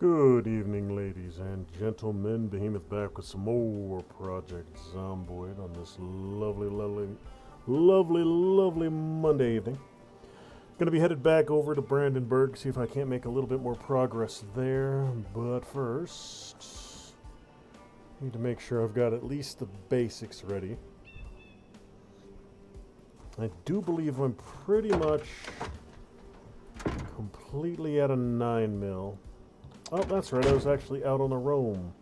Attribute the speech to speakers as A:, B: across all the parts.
A: Good evening, ladies and gentlemen. Behemoth back with some more Project Zomboid on this lovely Monday evening. Gonna be headed back over to Brandenburg, see if I can't make a little bit more progress there. But first, need to make sure I've got at least the basics ready. I do believe I'm pretty much completely at a 9mm. Oh, that's right, I was actually out on a roam.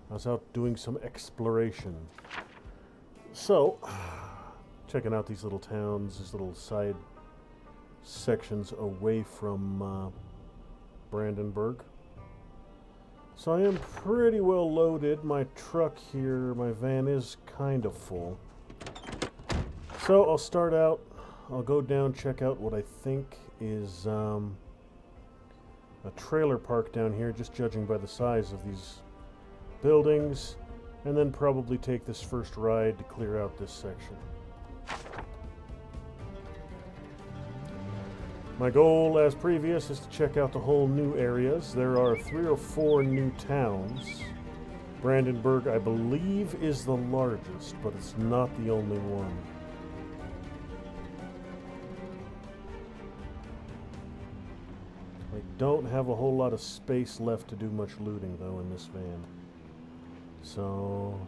A: I was out doing some exploration. So, checking out these little towns, these little side sections away from Brandenburg. So I am pretty well loaded. My truck here, my van is kind of full. So I'll start out, I'll go down, check out what I think is a trailer park down here, just judging by the size of these buildings, and then probably take this first ride to clear out this section. My goal, as previous, is to check out the whole new areas. There are 3 or 4 new towns. Brandenburg, I believe, is the largest, but it's not the only one. I don't have a whole lot of space left to do much looting, though, in this van. So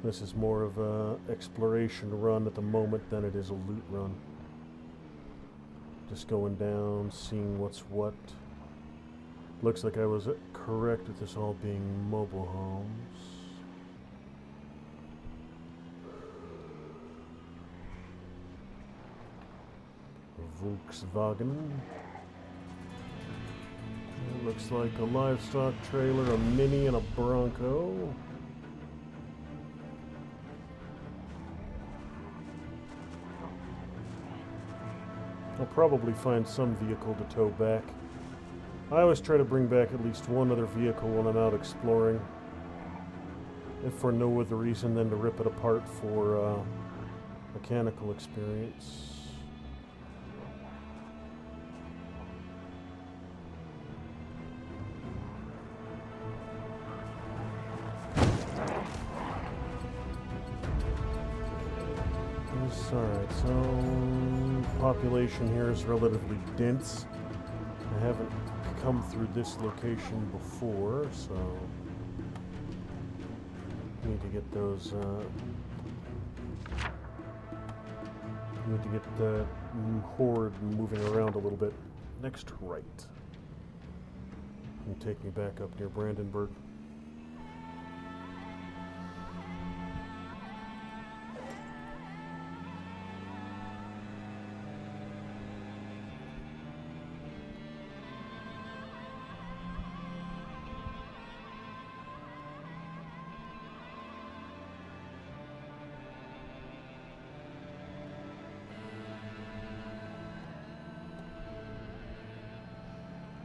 A: this is more of a exploration run at the moment than it is a loot run. Just going down, seeing what's what. Looks like I was correct with this all being mobile homes. Volkswagen. It looks like a livestock trailer, a Mini, and a Bronco. I'll probably find some vehicle to tow back. I always try to bring back at least one other vehicle when I'm out exploring, if for no other reason than to rip it apart for mechanical experience. Alright, so population here is relatively dense. I haven't come through this location before, so need to get those need to get the horde moving around a little bit. Next right. And take me back up near Brandenburg.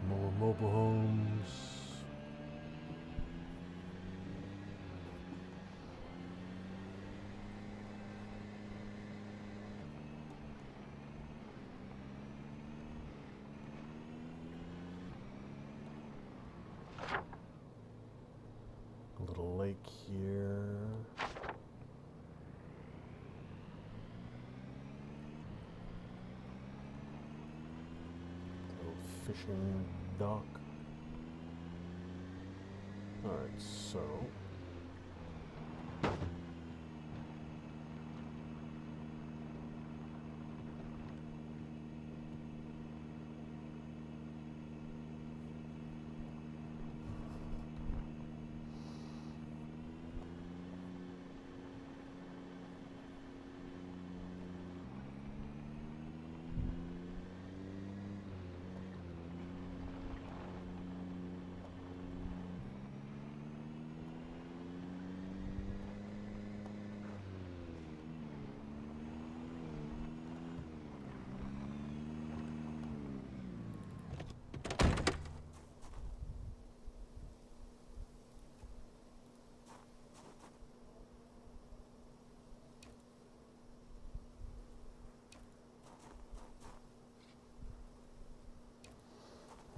A: More mobile homes. A little lake here. Fishing dock. Alright, so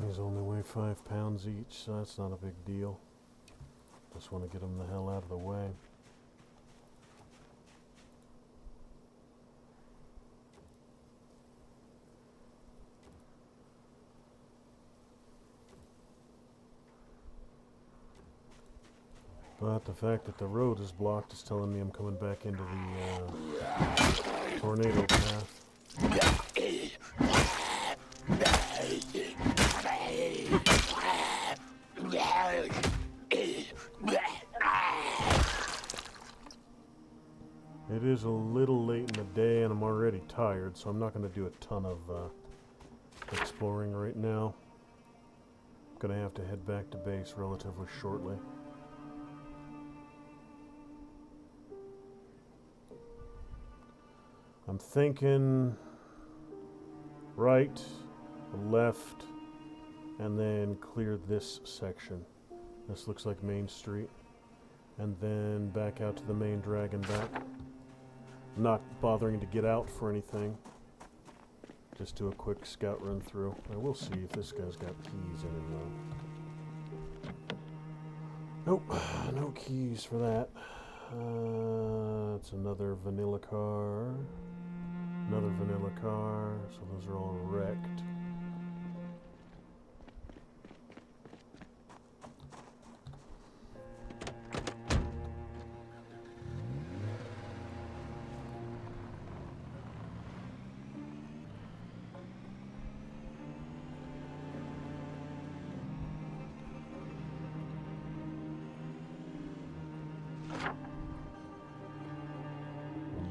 A: These only weigh 5 pounds each, so that's not a big deal. Just want to get them the hell out of the way. But the fact that the road is blocked is telling me I'm coming back into the tornado path. It is a little late in the day and I'm already tired, so I'm not going to do a ton of exploring right now. I'm going to have to head back to base relatively shortly. I'm thinking right, left, and then clear this section. This looks like Main Street. And then back out to the main drag and back. Not bothering to get out for anything. Just do a quick scout run through. I will see if this guy's got keys in him though. Nope, no keys for that. It's another vanilla car. Another vanilla car, so those are all wrecked.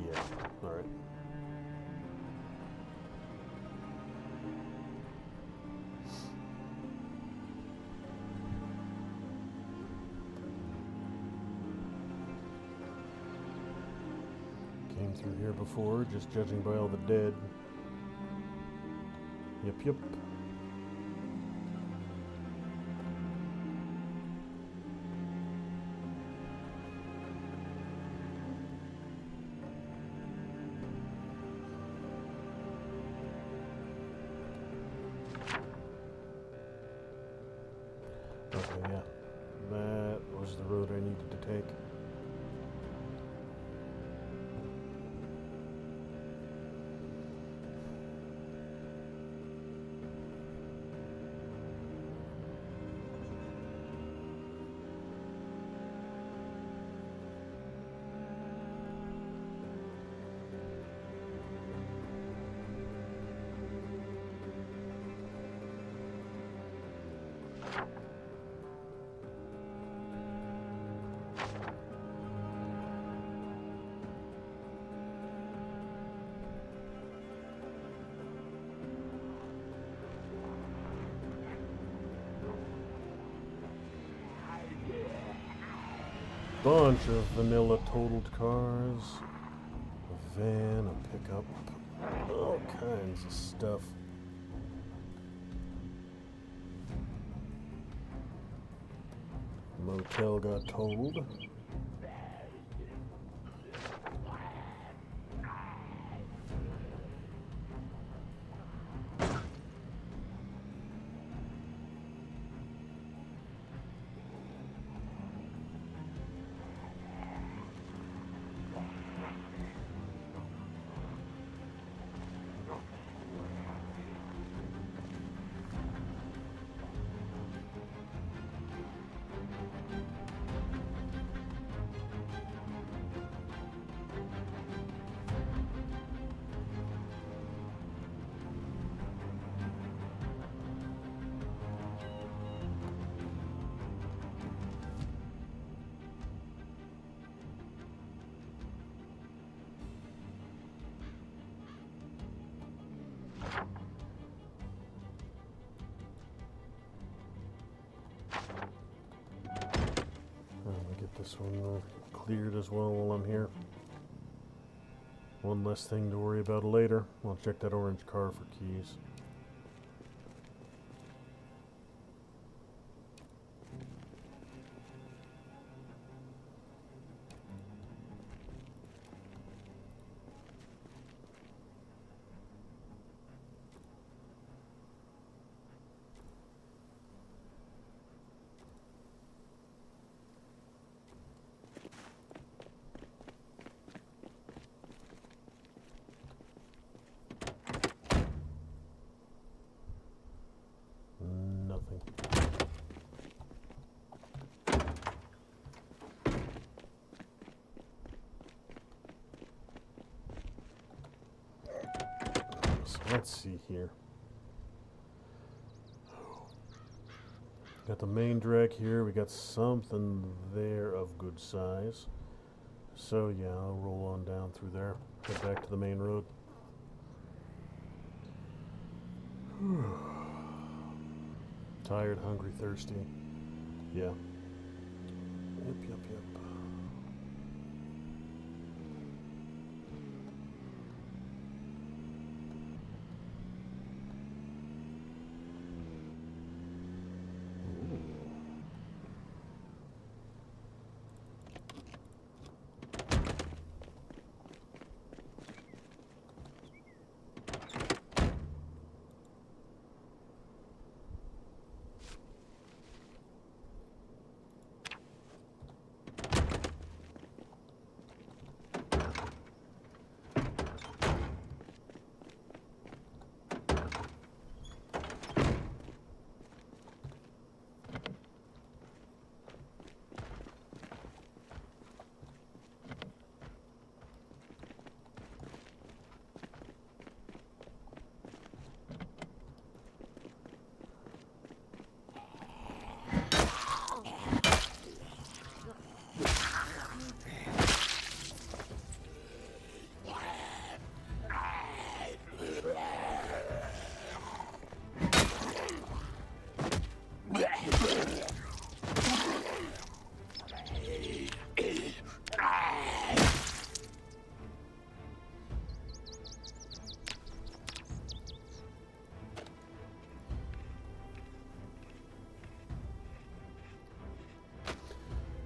A: Yeah, all right. Came through here before, just judging by all the dead. Yep. Okay, yeah. That was the road I needed to take. Bunch of vanilla totaled cars, a van, a pickup, all kinds of stuff. Motel got totaled. This one cleared as well while I'm here. One less thing to worry about later. I'll check that orange car for keys. let's see here. Got the main drag here. We got something there of good size. So yeah, I'll roll on down through there. Head back to the main road. Tired, hungry, thirsty. Yeah. Yep.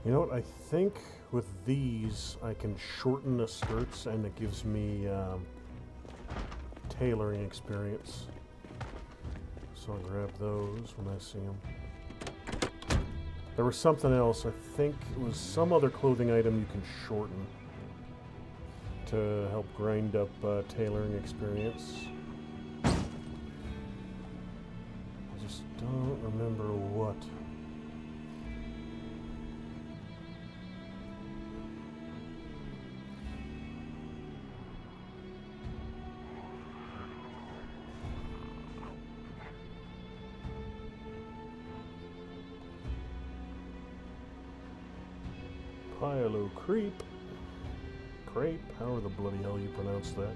A: You know what, I think with these I can shorten the skirts and it gives me tailoring experience. So I'll grab those when I see them. There was something else, I think it was some other clothing item you can shorten to help grind up tailoring experience. I just don't remember what. Pilo creep. Crepe, however the bloody hell you pronounce that.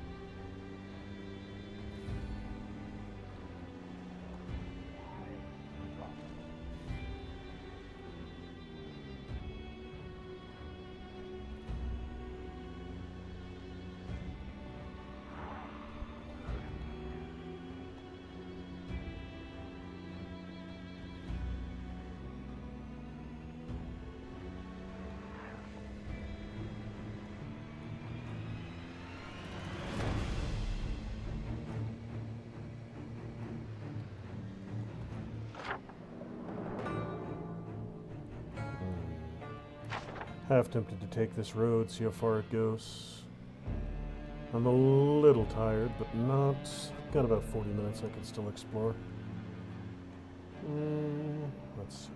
A: Half tempted to take this road, see how far it goes. I'm a little tired, but not. Got about 40 minutes I can still explore. Let's see.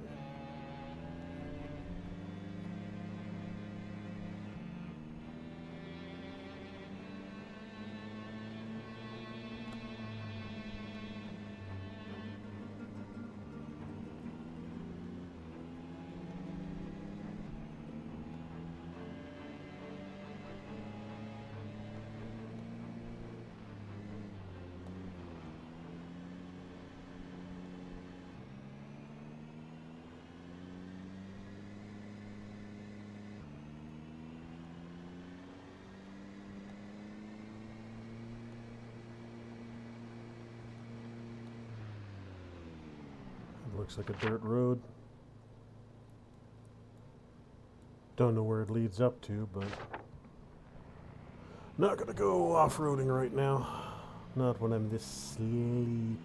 A: Looks like a dirt road. Don't know where it leads up to, but not gonna go off-roading right now. Not when I'm this sleepy.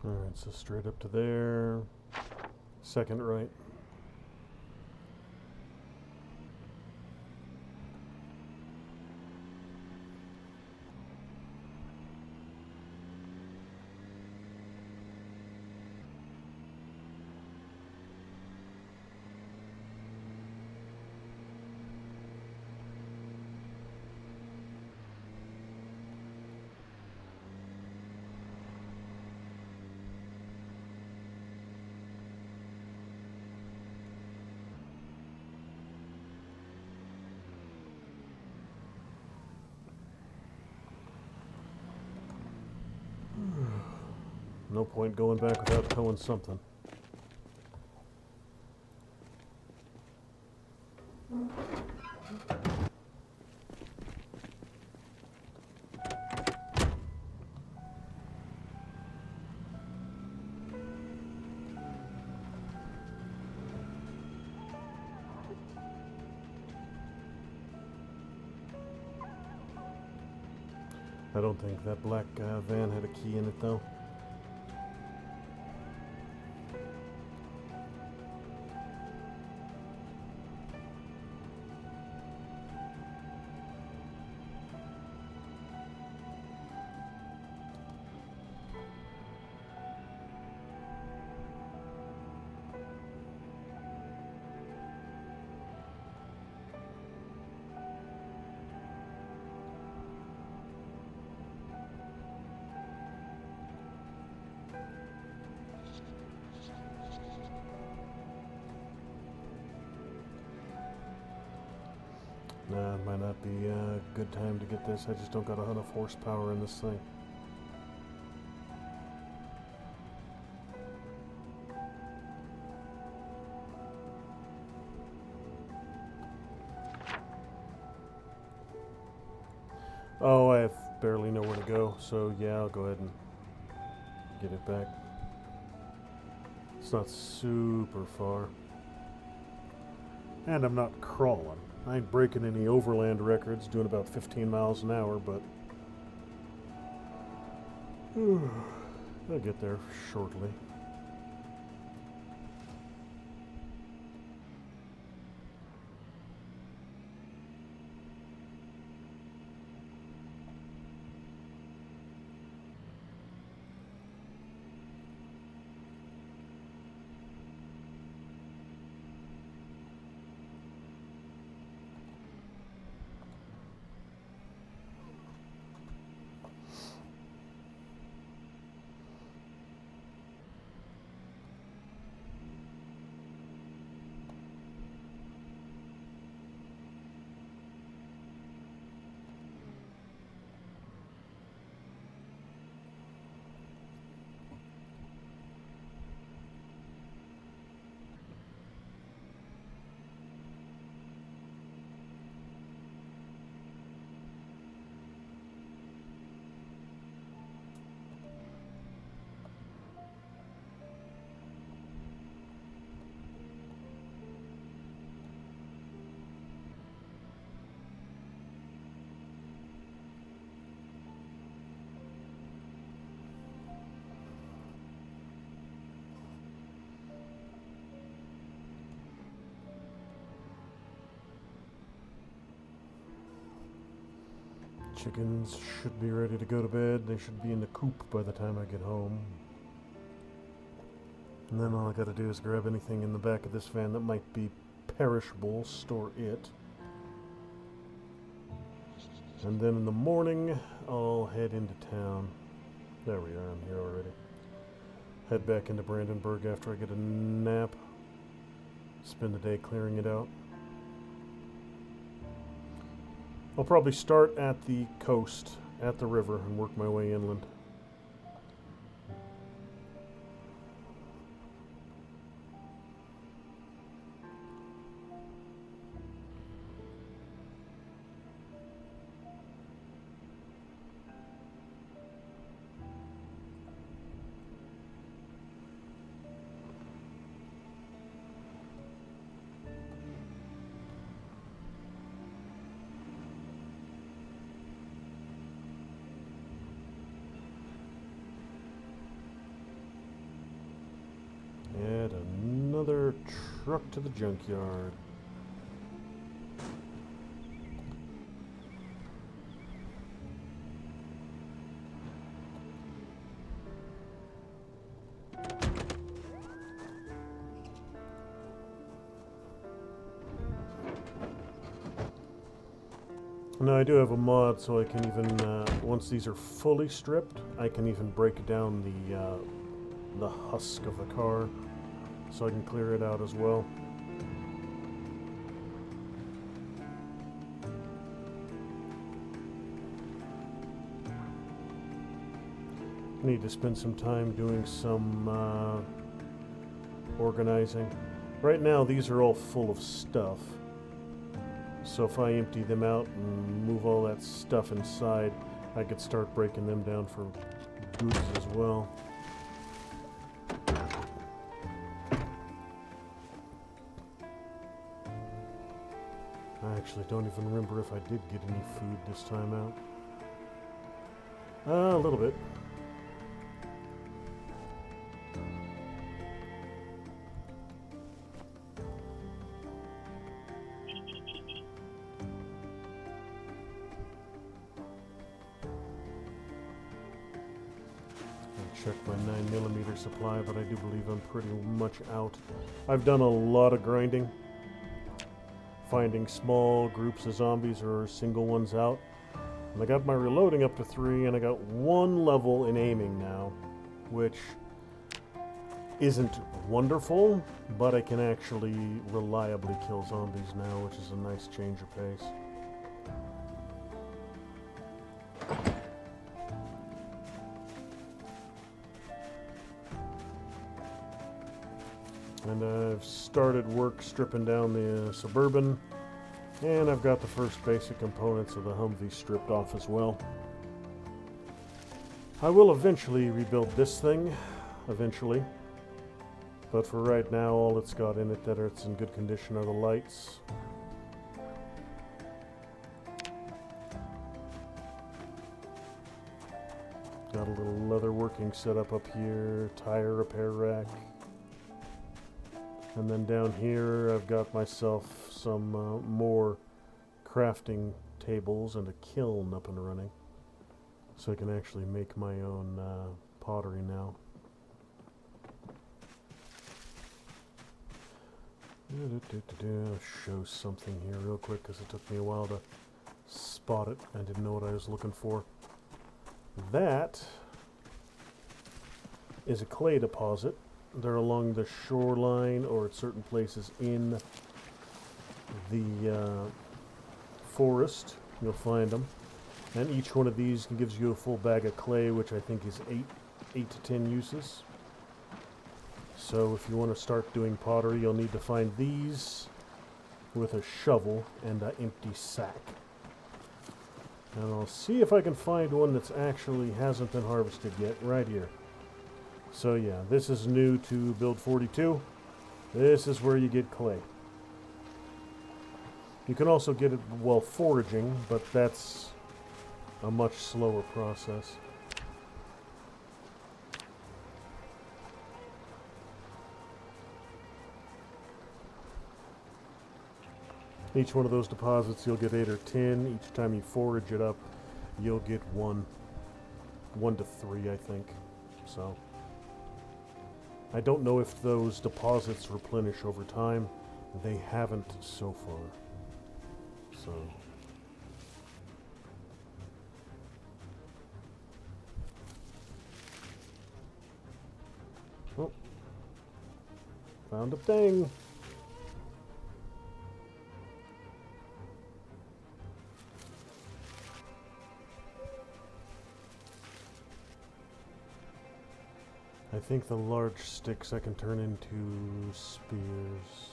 A: Alright, so straight up to there. Second right. No point going back without towing something. I don't think that black van had a key in it, though. Nah, it might not be a good time to get this. I just don't got enough horsepower in this thing. Oh, I have barely nowhere to go, so yeah, I'll go ahead and get it back. It's not super far. And I'm not crawling. I ain't breaking any overland records, doing about 15 miles an hour, but I'll get there shortly. Chickens should be ready to go to bed. They should be in the coop by the time I get home. And then all I gotta do is grab anything in the back of this van that might be perishable, store it. And then in the morning, I'll head into town. There we are, I'm here already. Head back into Brandenburg after I get a nap. Spend the day clearing it out. I'll probably start at the coast, at the river, and work my way inland. there, truck to the junkyard. Now I do have a mod, so I can even, once these are fully stripped, I can even break down the husk of the car, so I can clear it out as well. Need to spend some time doing some organizing. Right now, these are all full of stuff. So if I empty them out and move all that stuff inside, I could start breaking them down for goods as well. I actually don't even remember if I did get any food this time out. A little bit. Check my 9mm supply, but I do believe I'm pretty much out. I've done a lot of grinding, finding small groups of zombies or single ones out. And I got my reloading up to 3, and I got 1 level in aiming now, which isn't wonderful, but I can actually reliably kill zombies now, which is a nice change of pace. And I've started work stripping down the Suburban, and I've got the first basic components of the Humvee stripped off as well. I will eventually rebuild this thing, but for right now all it's got in it that it's in good condition are the lights. Got a little leather working setup up here, tire repair rack. And then down here, I've got myself some more crafting tables and a kiln up and running. So I can actually make my own pottery now. I'll show something here real quick because it took me a while to spot it. I didn't know what I was looking for. That is a clay deposit. They're along the shoreline or at certain places in the forest. You'll find them. And each one of these gives you a full bag of clay, which I think is 8 to 10 uses. So if you want to start doing pottery, you'll need to find these with a shovel and an empty sack. And I'll see if I can find one that's actually hasn't been harvested yet, right here. So yeah, this is new to build 42. This is where you get clay. You can also get it while foraging, but that's a much slower process. Each one of those deposits you'll get 8 or 10. Each time you forage it up, you'll get 1 to 3, I think. So I don't know if those deposits replenish over time. They haven't so far. So oh, found a thing. I think the large sticks I can turn into spears.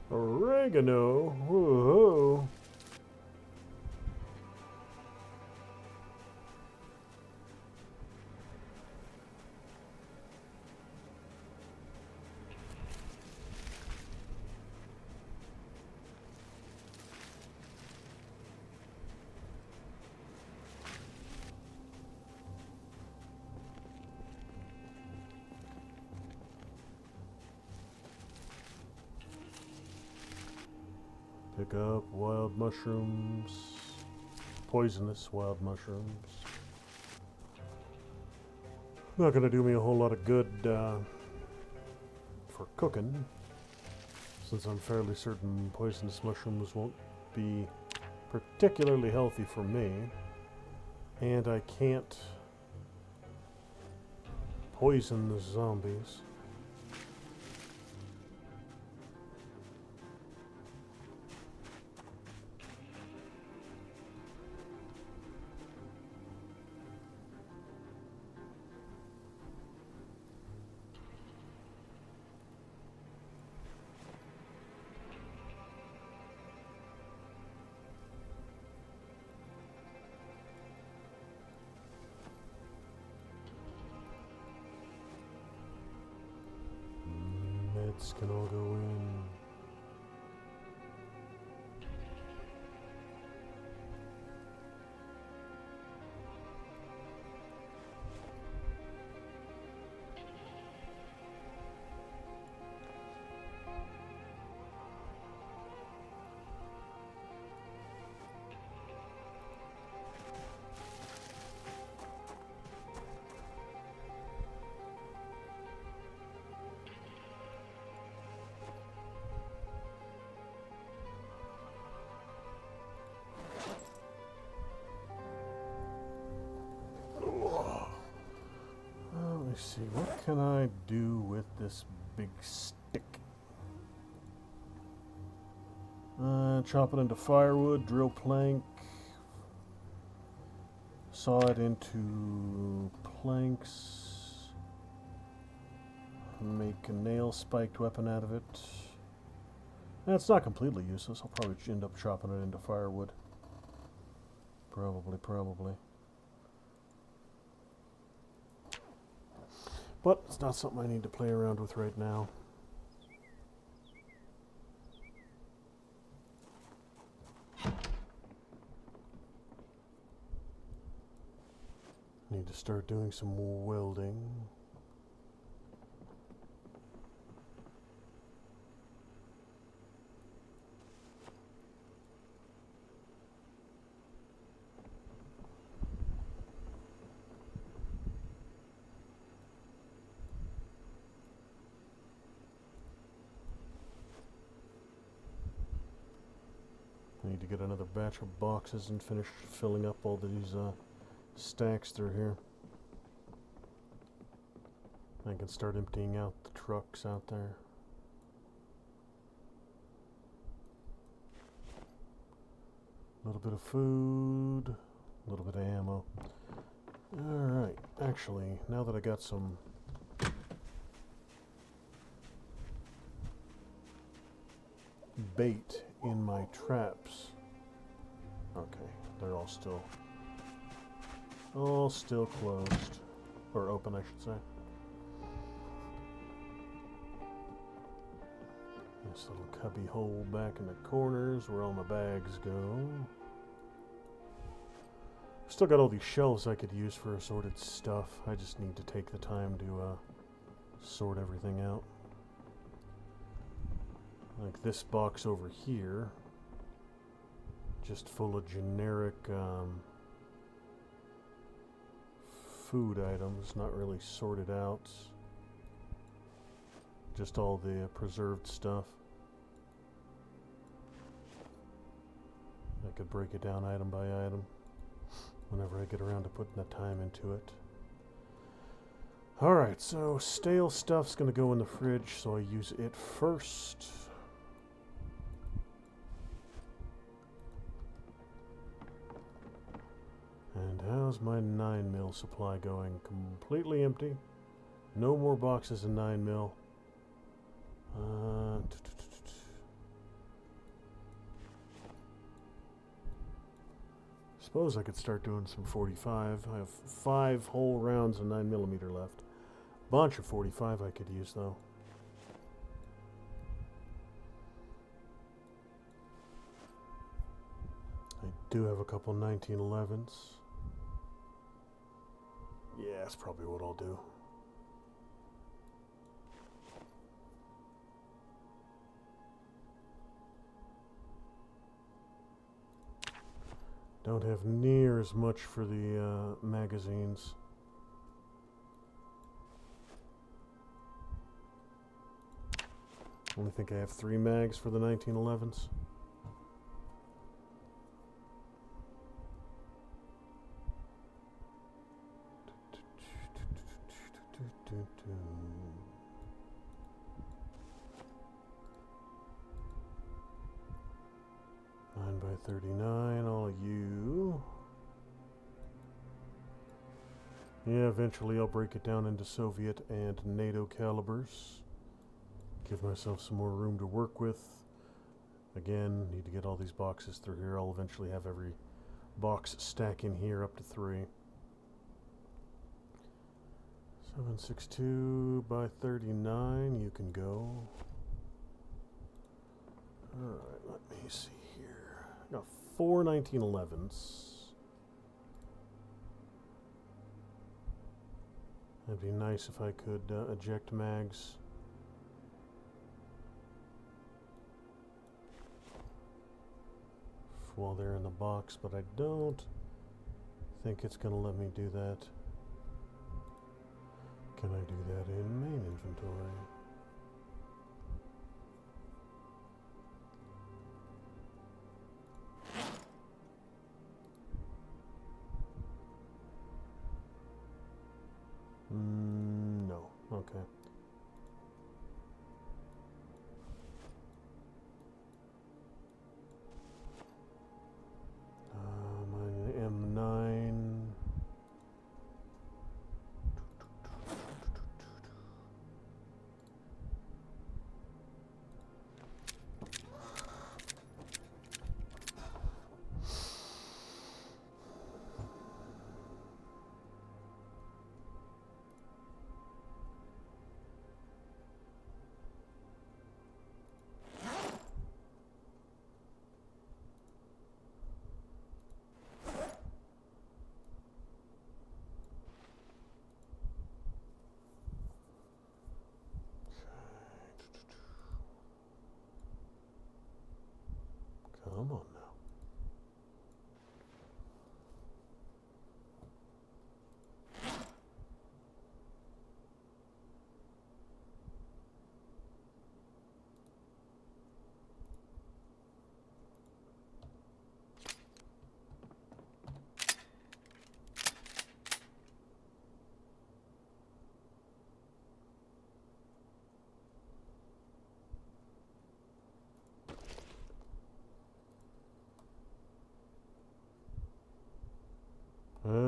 A: Oregano. Whoa. Pick up wild mushrooms. Poisonous wild mushrooms. Not going to do me a whole lot of good for cooking, since I'm fairly certain poisonous mushrooms won't be particularly healthy for me. And I can't poison the zombies. Meds can all go in. Let me see, what can I do with this big stick? Chop it into firewood, drill plank, saw it into planks, make a nail spiked weapon out of it. It's not completely useless. I'll probably end up chopping it into firewood. Probably. But it's not something I need to play around with right now. Need to start doing some more welding. Need to get another batch of boxes and finish filling up all these stacks through here. I can start emptying out the trucks out there. A little bit of food, a little bit of ammo. Alright, actually, now that I got some bait in my traps. Okay, they're all still closed. Or open, I should say. This little cubby hole back in the corners where all my bags go. Still got all these shelves I could use for assorted stuff. I just need to take the time to sort everything out. Like this box over here, just full of generic food items, not really sorted out. Just all the preserved stuff. I could break it down item by item whenever I get around to putting the time into it. Alright, so stale stuff's gonna go in the fridge, so I use it first. And how's my 9mm supply going? Completely empty. No more boxes of 9mm. Suppose I could start doing some 45. I have 5 whole rounds of 9mm left. Bunch of 45 I could use though. I do have a couple 1911s. Yeah, that's probably what I'll do. Don't have near as much for the magazines. Only think I have 3 mags for the 1911s. By 39, all you. Yeah, eventually I'll break it down into Soviet and NATO calibers. Give myself some more room to work with. Again, need to get all these boxes through here. I'll eventually have every box stack in here up to 3. 762 by 39, you can go. Alright, let me see here. Got 4 1911s. That'd be nice if I could eject mags. While they're in the box, but I don't think it's going to let me do that. Can I do that in main inventory? No. Okay. My M9. Come on now.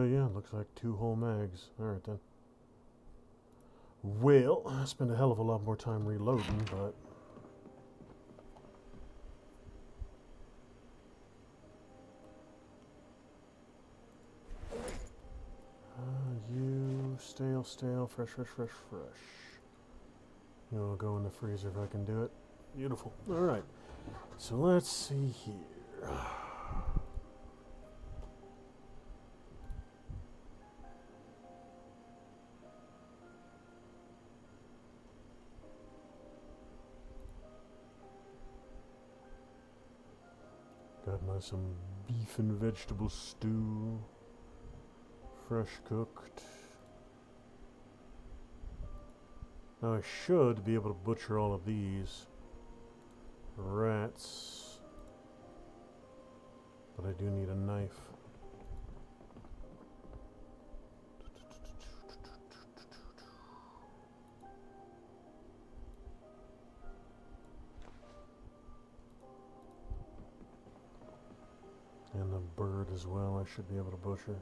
A: Yeah, looks like 2 whole mags. Alright then. Well, I spent a hell of a lot more time reloading, but... you... stale, fresh. I'll go in the freezer if I can do it. Beautiful. Alright. So let's see here. Got some beef and vegetable stew. Fresh cooked. Now I should be able to butcher all of these rats, but I do need a knife. And the bird as well, I should be able to butcher.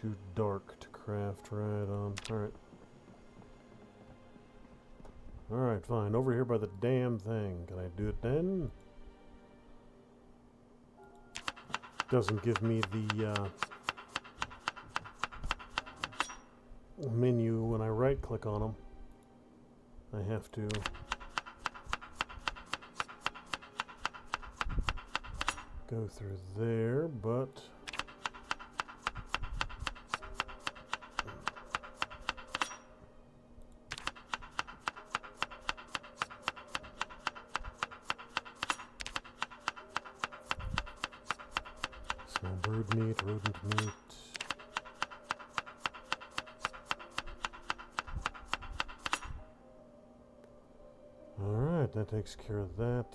A: Too dark to craft, right on. Alright. Alright, fine. Over here by the damn thing. Can I do it then? Doesn't give me the menu when I right click on them. I have to go through there, but small bird meat, rodent meat. Alright, that takes care of that.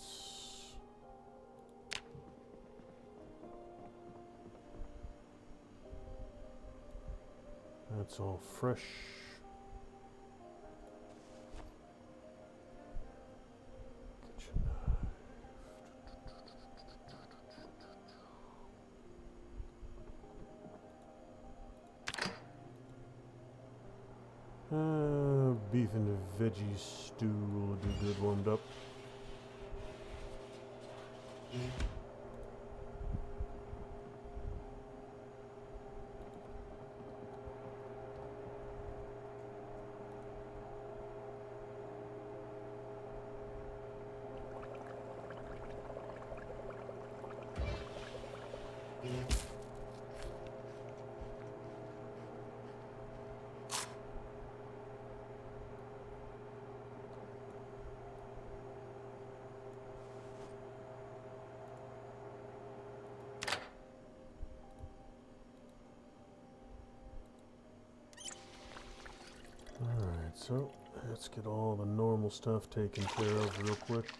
A: That's all fresh. Kitchen knife. Beef and veggie stew will do good warmed up. Alright, so let's get all the normal stuff taken care of real quick.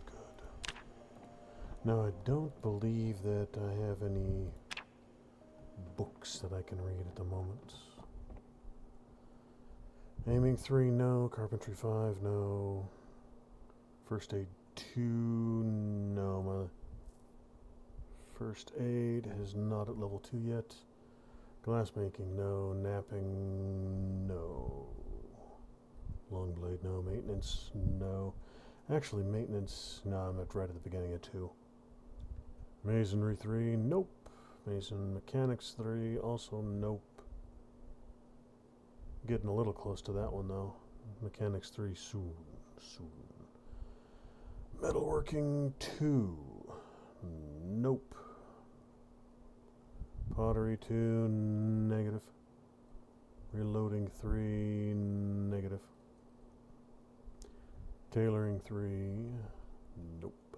A: Good. Now, I don't believe that I have any books that I can read at the moment. Aiming 3, no. Carpentry 5, no. First aid 2, no. My first aid is not at level 2 yet. Glass making, no. Napping, no. Long blade, no. Maintenance, no. Actually, maintenance, no, I'm at right at the beginning of 2. Masonry 3, nope. Mason mechanics 3, also nope. Getting a little close to that one though. Mechanics 3 soon. Metalworking 2. Nope. Pottery 2, negative. Reloading 3, negative. Tailoring 3, nope.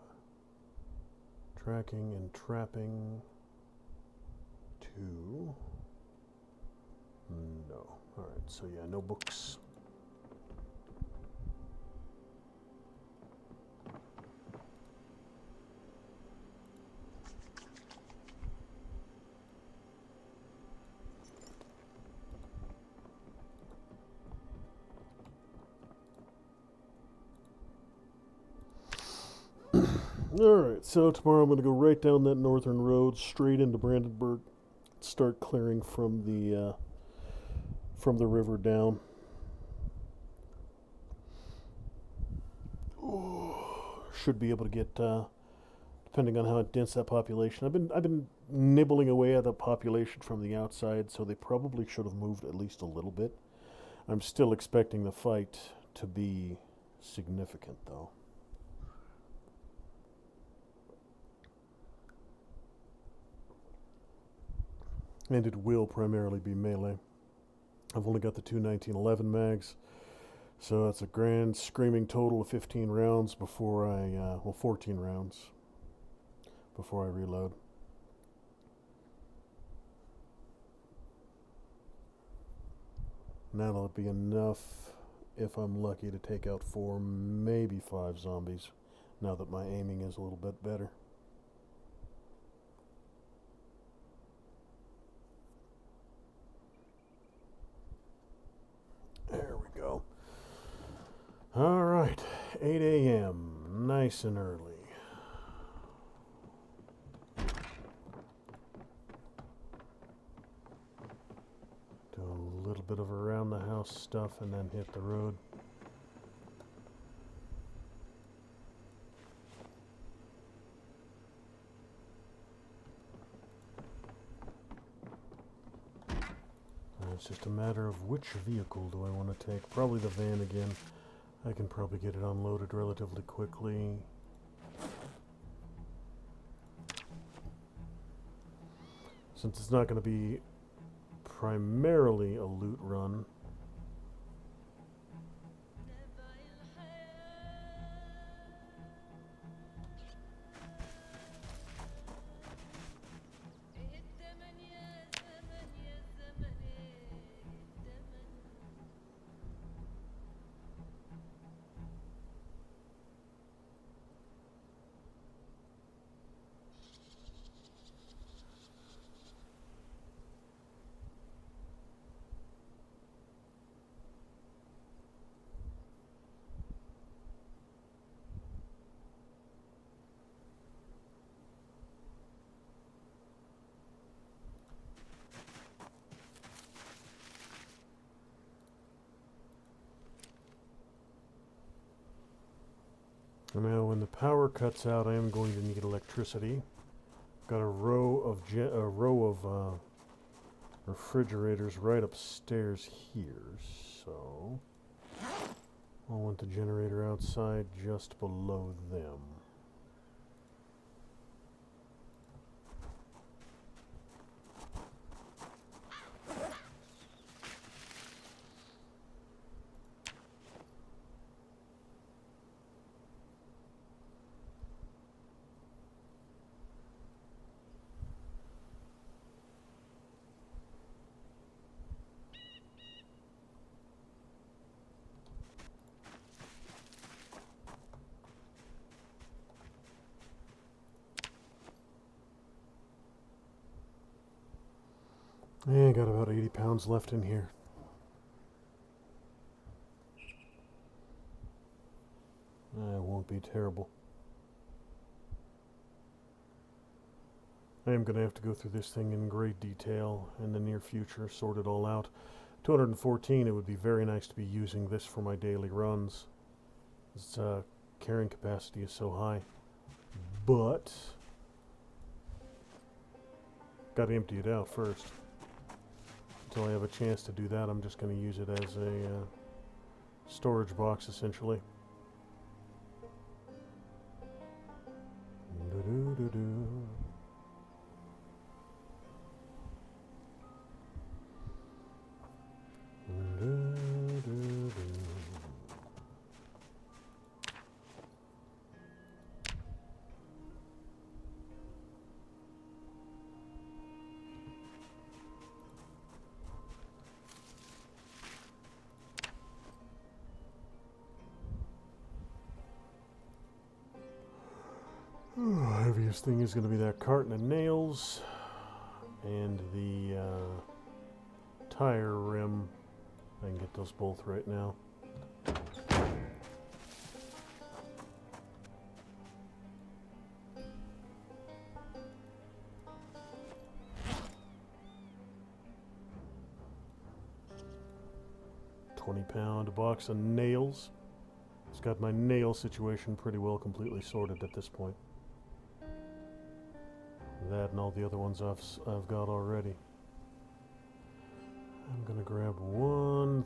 A: Tracking and trapping 2, no. Alright, so yeah, no books. Alright, so tomorrow I'm going to go right down that northern road, straight into Brandenburg, start clearing from the river down. Ooh, should be able to get, depending on how dense that population. I've been nibbling away at the population from the outside, so they probably should have moved at least a little bit. I'm still expecting the fight to be significant, though. And it will primarily be melee. I've only got the two 1911 mags, so that's a grand screaming total of 15 rounds before I, 14 rounds before I reload. And that'll be enough, if I'm lucky, to take out 4, maybe 5 zombies, now that my aiming is a little bit better. There we go. All right, 8 a.m., nice and early. Do a little bit of around the house stuff and then hit the road. It's just a matter of which vehicle do I want to take. Probably the van again. I can probably get it unloaded relatively quickly. Since it's not going to be primarily a loot run. Now, when the power cuts out, I am going to need electricity. Got a row of refrigerators right upstairs here, so I'll want the generator outside just below them. Yeah, got about 80 pounds left in here. That won't be terrible. I am going to have to go through this thing in great detail in the near future, sort it all out. 214, it would be very nice to be using this for my daily runs. Its carrying capacity is so high. But got to empty it out first. Until I have a chance to do that, I'm just going to use it as a storage box, essentially. Heaviest thing is going to be that carton of nails and the tire rim. I can get those both right now. £20 box of nails. It's got my nail situation pretty well completely sorted at this point. That and all the other ones I've got already. I'm gonna grab one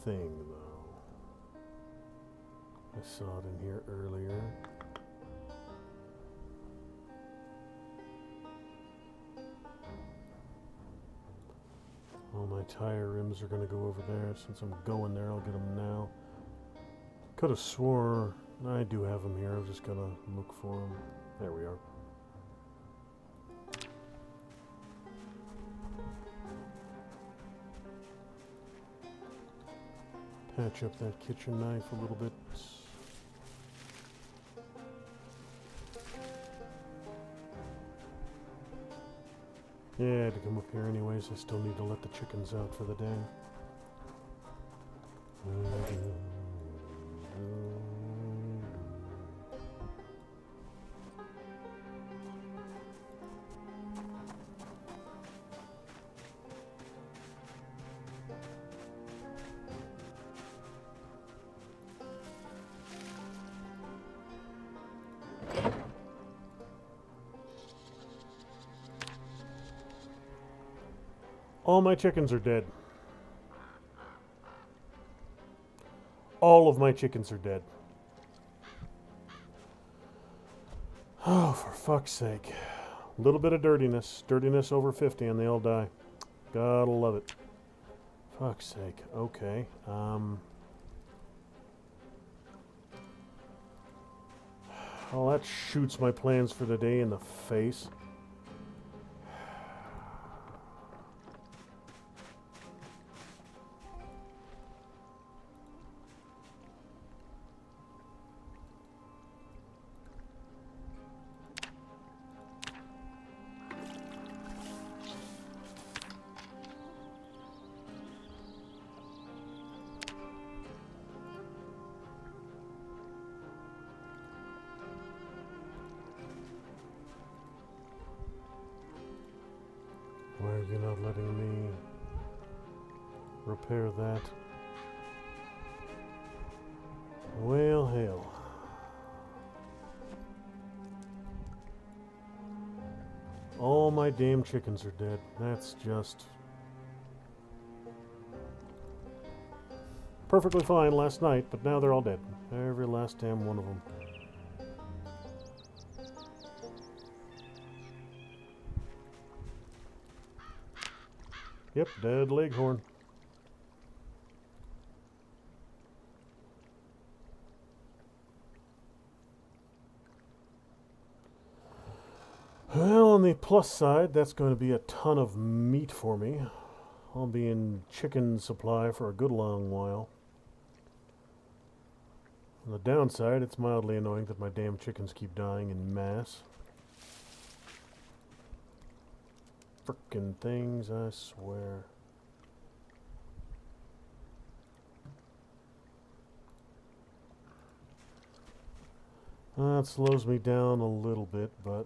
A: thing though. I saw it in here earlier. All my tire rims are gonna go over there. Since I'm going there, I'll get them now. Could have swore I do have them here. I'm just gonna look for them. There we are. Patch up that kitchen knife a little bit. Yeah, I had to come up here anyways. I still need to let the chickens out for the day. All my chickens are dead. All of my chickens are dead. Oh, for fuck's sake. A little bit of dirtiness. Dirtiness over 50 and they all die. Gotta love it. Fuck's sake. Okay. Well, that shoots my plans for the day in the face. Why are you not letting me repair that? Well, hell. All my damn chickens are dead. That's just perfectly fine last night, but now they're all dead. Every last damn one of them. Yep, dead leghorn. Well, on the plus side, that's going to be a ton of meat for me. I'll be in chicken supply for a good long while. On the downside, it's mildly annoying that my damn chickens keep dying in mass. Frickin' things, I swear. That slows me down a little bit, but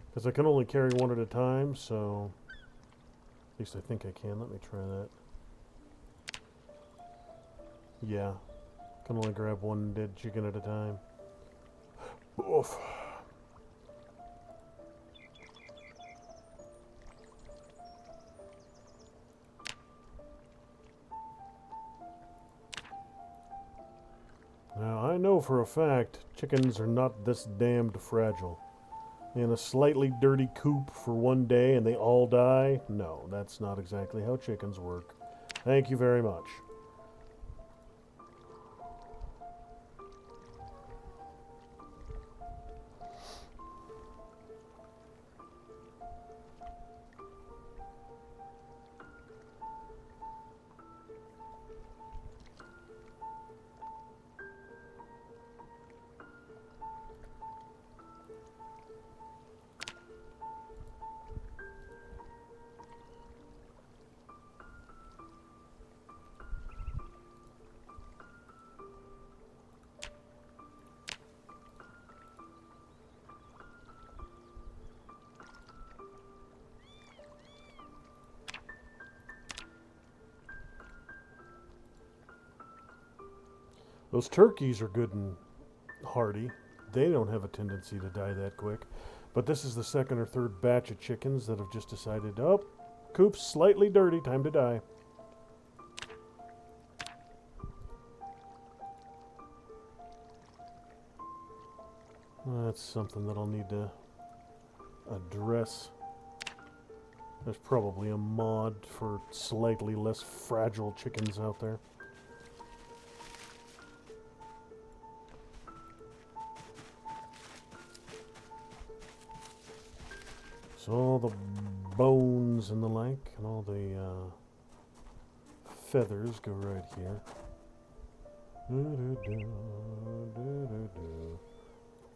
A: because I can only carry one at a time, so at least I think I can. Let me try that. Yeah, can only grab one dead chicken at a time. Oof. Now, I know for a fact chickens are not this damned fragile. In a slightly dirty coop for one day and they all die? No, that's not exactly how chickens work. Thank you very much. Those turkeys are good and hardy. They don't have a tendency to die that quick. But this is the second or third batch of chickens that have just decided, oh, coop's slightly dirty, time to die. That's something that I'll need to address. There's probably a mod for slightly less fragile chickens out there. So all the bones and the like, and all the feathers go right here.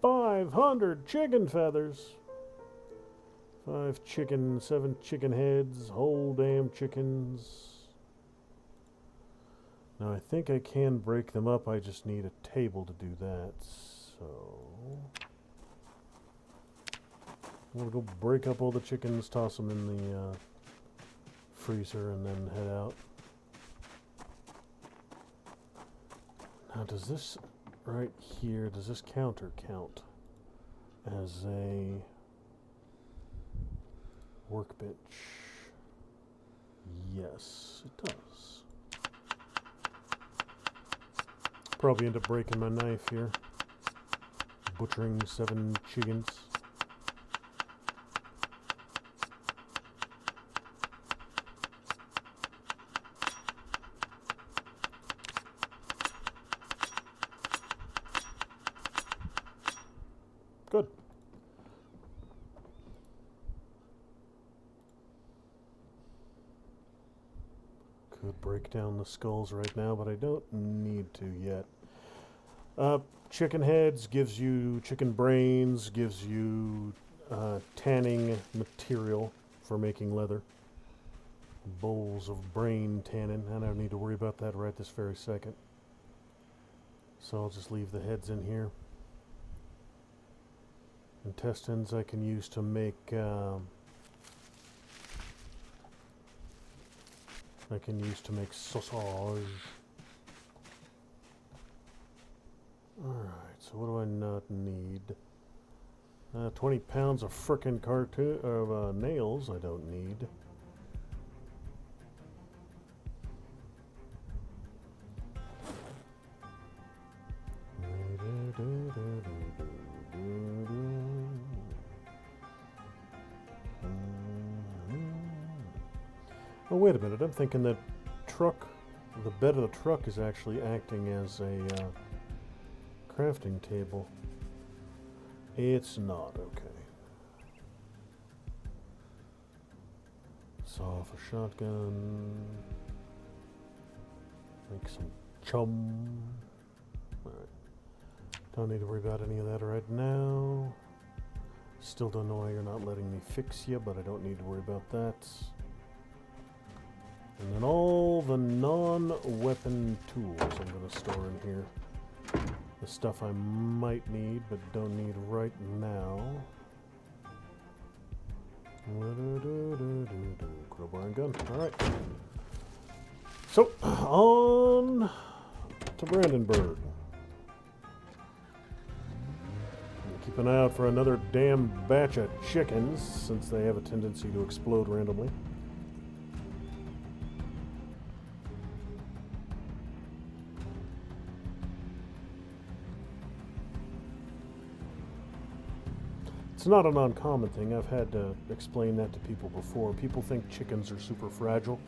A: 500 chicken feathers. 7 chicken heads, whole damn chickens. Now I think I can break them up, I just need a table to do that, so I'm gonna go break up all the chickens, toss them in the freezer, and then head out. Now does this right here, does this counter count as a workbench? Yes, it does. Probably end up breaking my knife here. Butchering 7 chickens. Good. Could break down the skulls right now, but I don't need to yet. Chicken heads gives you chicken brains, gives you tanning material for making leather. Bowls of brain tannin. I don't need to worry about that right this very second. So I'll just leave the heads in here. Intestines I can use to make sausage. Alright, so what do I not need? 20 pounds of frickin' nails I don't need. Oh, wait a minute. I'm thinking that the bed of the truck is actually acting as a crafting table. It's not, okay. Saw off a shotgun. Make some chum. Alright. Don't need to worry about any of that right now. Still don't know why you're not letting me fix you, but I don't need to worry about that. And then all the non-weapon tools I'm going to store in here. The stuff I might need, but don't need right now. Crowbar and gun. Alright. So, on to Brandenburg. Keep an eye out for another damn batch of chickens, since they have a tendency to explode randomly. It's not an uncommon thing. I've had to explain that to people before. People think chickens are super fragile.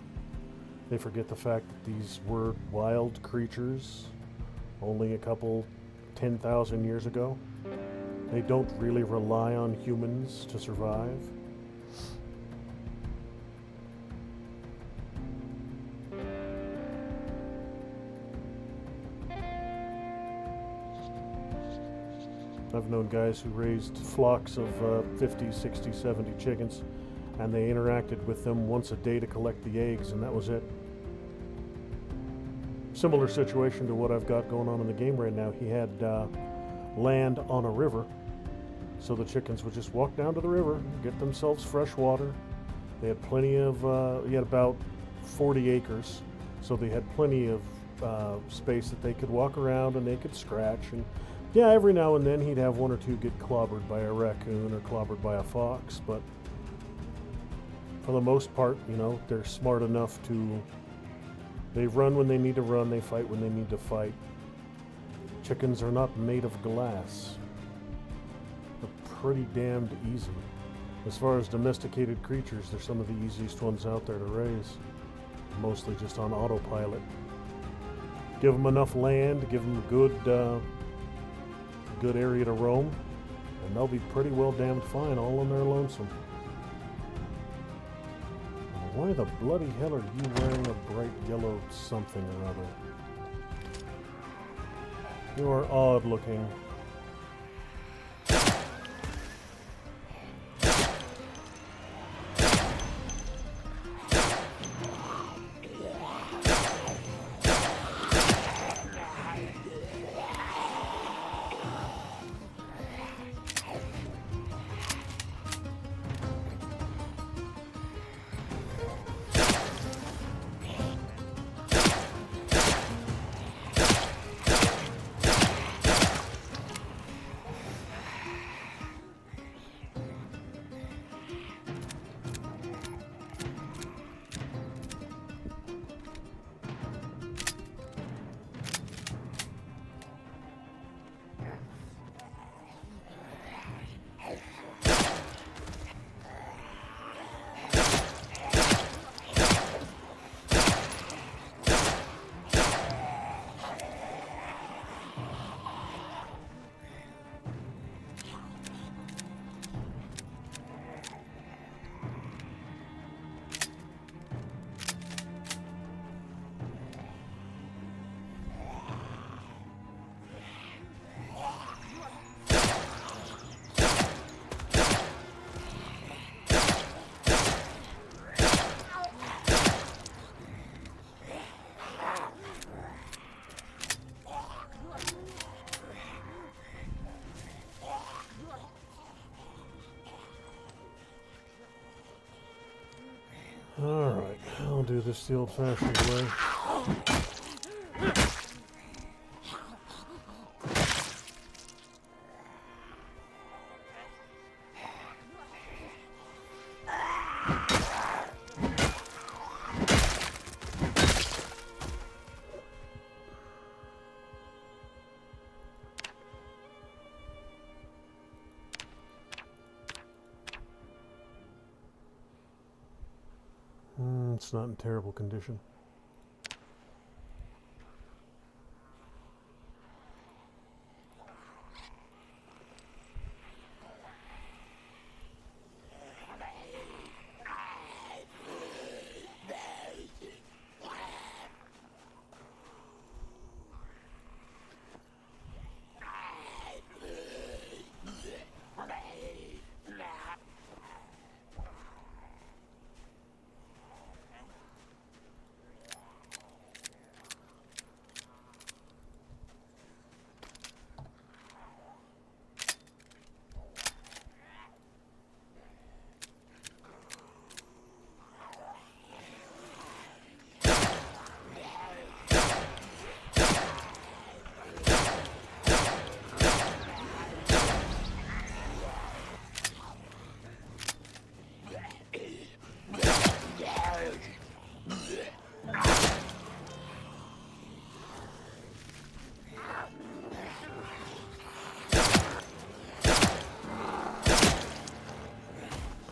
A: They forget the fact that these were wild creatures only a couple 10,000 years ago. They don't really rely on humans to survive. I've known guys who raised flocks of 50, 60, 70 chickens, and they interacted with them once a day to collect the eggs, and that was it. Similar situation to what I've got going on in the game right now. He had land on a river, so the chickens would just walk down to the river, get themselves fresh water. They had plenty of, he had about 40 acres, so they had plenty of space that they could walk around and they could scratch. And yeah, every now and then he'd have one or two get clobbered by a raccoon or clobbered by a fox, but for the most part, you know, they're smart enough to, they run when they need to run, they fight when they need to fight. Chickens are not made of glass. They're pretty damned easy. As far as domesticated creatures, they're some of the easiest ones out there to raise. Mostly just on autopilot. Give them enough land, give them a good area to roam, and they'll be pretty well damned fine all on their lonesome. Why the bloody hell are you wearing a bright yellow something or other? You are odd looking. Alright, I'll do this the old-fashioned way. It's not in terrible condition.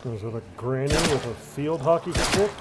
A: Is it a granny with a field hockey stick?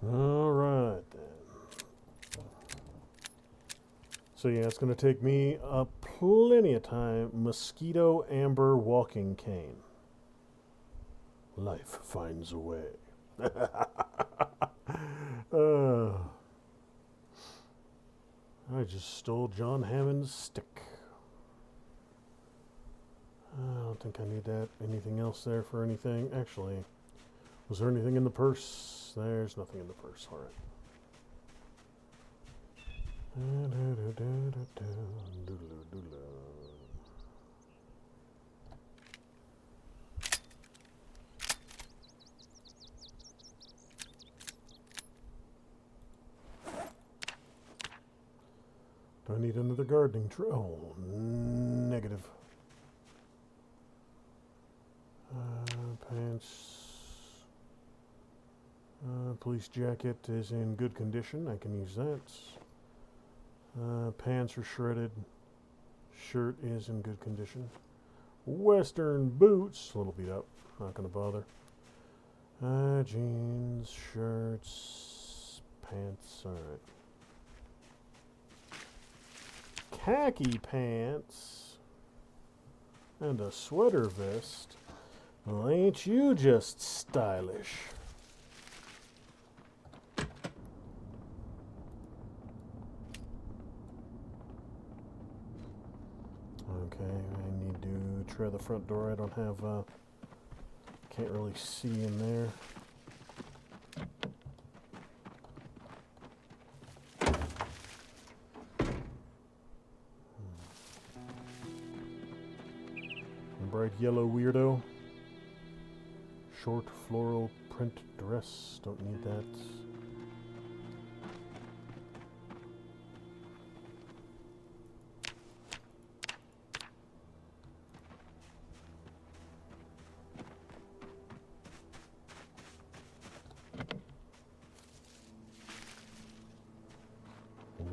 A: Alright then. So yeah, it's going to take me plenty of time. Mosquito Amber Walking Cane. Life finds a way. I just stole John Hammond's stick. I don't think I need that. Anything else there for anything? Actually, was there anything in the purse? There's nothing in the purse. All right. Do I need another gardening tray? Oh, negative. Pants. Police jacket is in good condition. I can use that. Pants are shredded. Shirt is in good condition. Western boots, a little beat up. Not going to bother. Jeans, shirts, pants. All right. Khaki pants and a sweater vest. Well, ain't you just stylish? Okay, I need to try the front door. I don't have, can't really see in there. Bright yellow weirdo. Short floral print dress. Don't need that.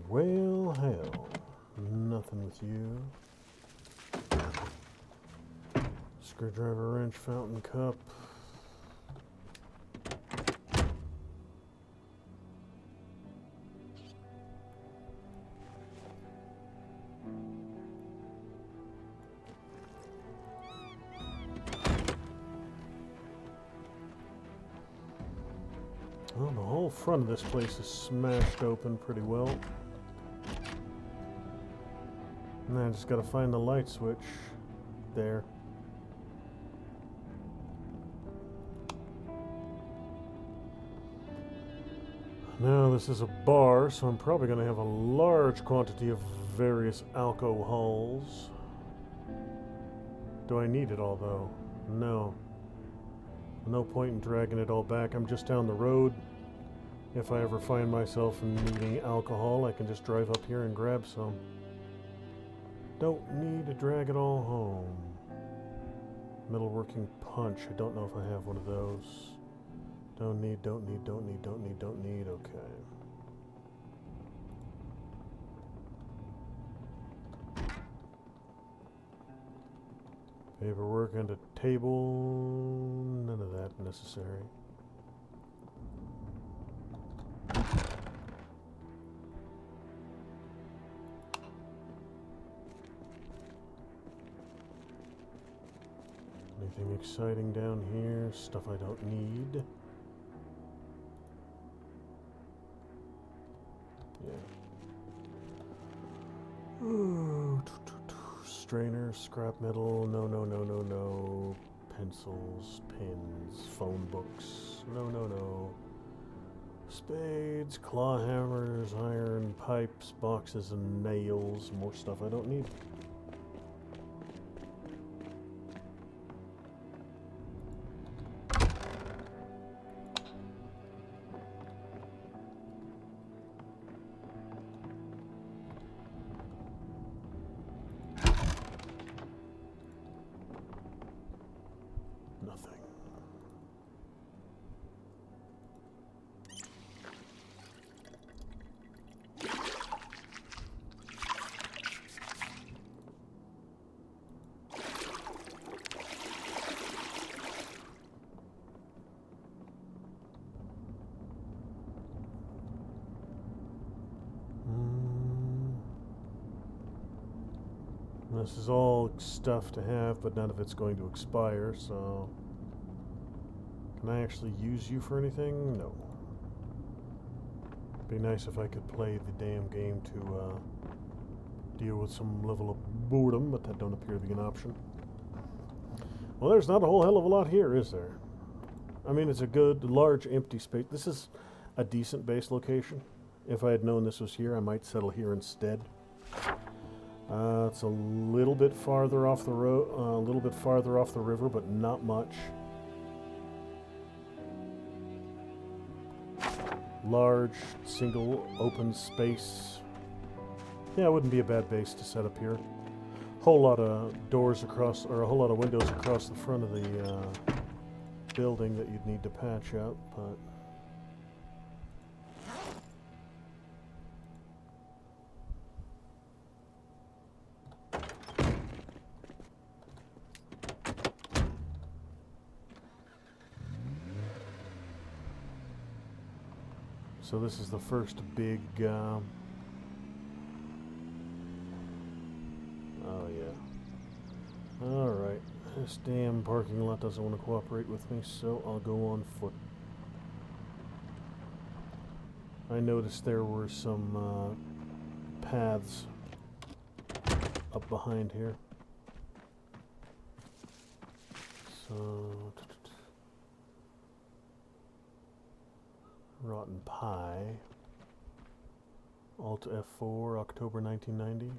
A: Well, hell. Nothing with you. Screwdriver, wrench, fountain cup. Well, the whole front of this place is smashed open pretty well. And I just gotta find the light switch there. Now this is a bar, so I'm probably gonna have a large quantity of various alcohols. Do I need it all though? No. No point in dragging it all back. I'm just down the road. If I ever find myself needing alcohol, I can just drive up here and grab some. Don't need to drag it all home. Metalworking punch. I don't know if I have one of those. Don't need. Okay. Paperwork and a table. None of that necessary. Anything exciting down here? Stuff I don't need. Yeah. Ooh, strainer, scrap metal. No. Pencils, pins, phone books. No. Spades, claw hammers, iron, pipes, boxes, and nails. More stuff I don't need. Nothing. This is all stuff to have, but none of it's going to expire, so... Can I actually use you for anything? No. Be nice if I could play the damn game to deal with some level of boredom, but that don't appear to be an option. Well, there's not a whole hell of a lot here, is there? I mean, it's a good, large, empty space. This is a decent base location. If I had known this was here, I might settle here instead. It's a little bit farther off the road, a little bit farther off the river, but not much. Large, single, open space. Yeah, it wouldn't be a bad base to set up here. Whole lot of doors across, or a whole lot of windows across the front of the building that you'd need to patch up, but... So this is the first big, oh yeah. Alright, this damn parking lot doesn't want to cooperate with me, so I'll go on foot. I noticed there were some paths up behind here. So... Rotten Pie. Alt F4, October 1990.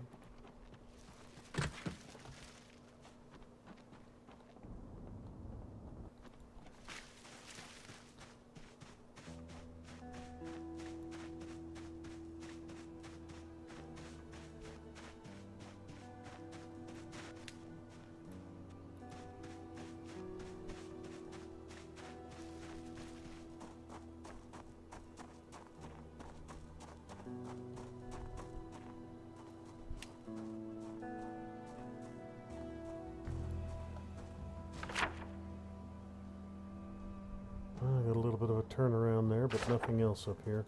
A: bit of a turnaround there, but nothing else up here.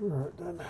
A: Alright then.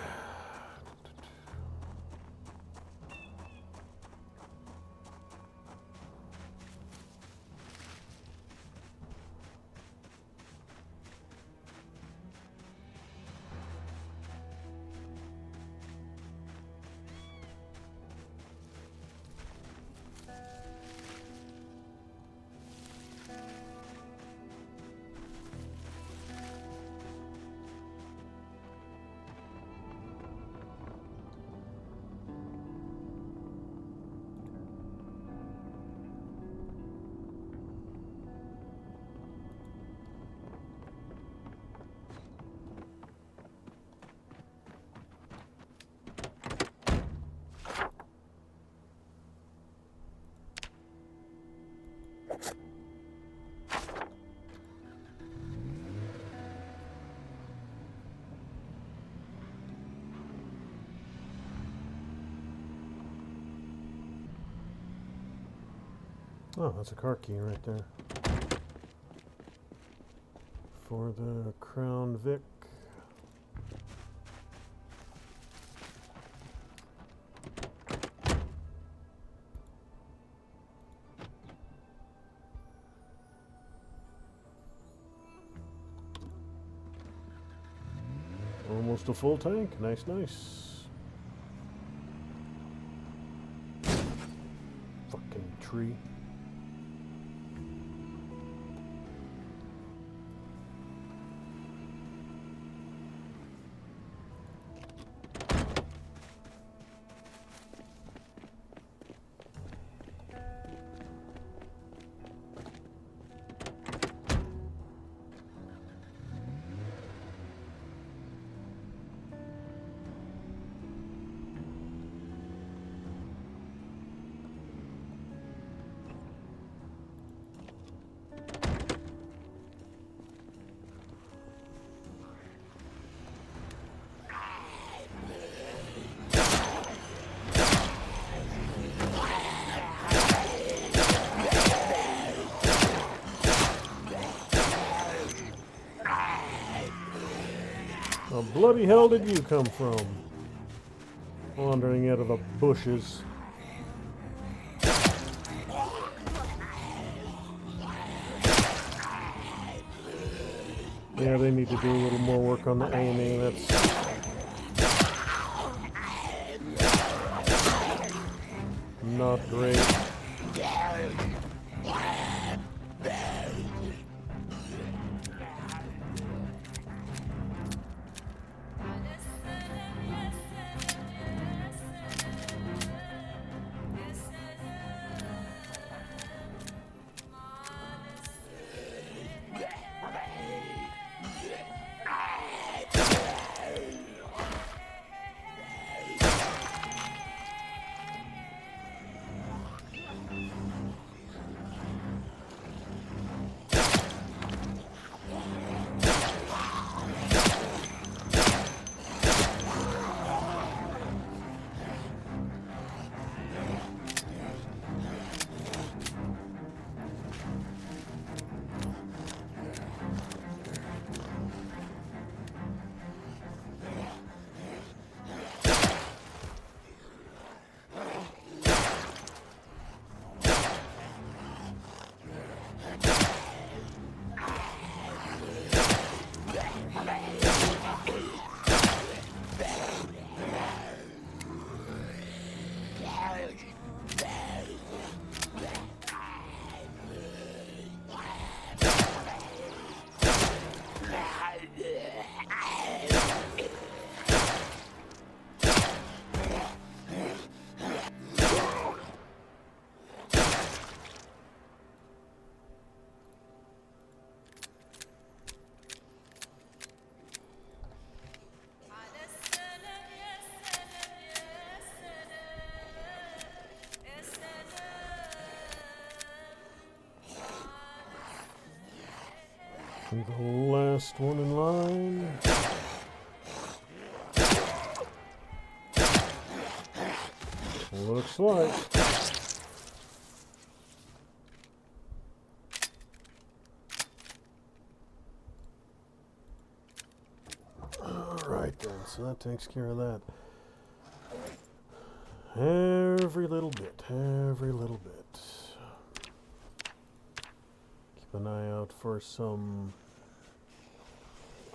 A: Oh, that's a car key right there. For the Crown Vic. Almost a full tank. Nice, nice. Fucking tree. Where bloody hell did you come from? Wandering out of the bushes. Yeah, they need to do a little more work on the aiming. That's not great. And the last one in line. Looks like. so that takes care of that. Every little bit, every little bit. Keep an eye out for some...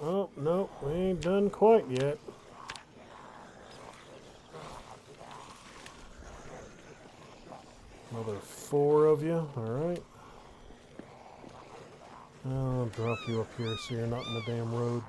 A: Oh, no, we ain't done quite yet. Another 4 of you, alright. I'll drop you up here so you're not in the damn road.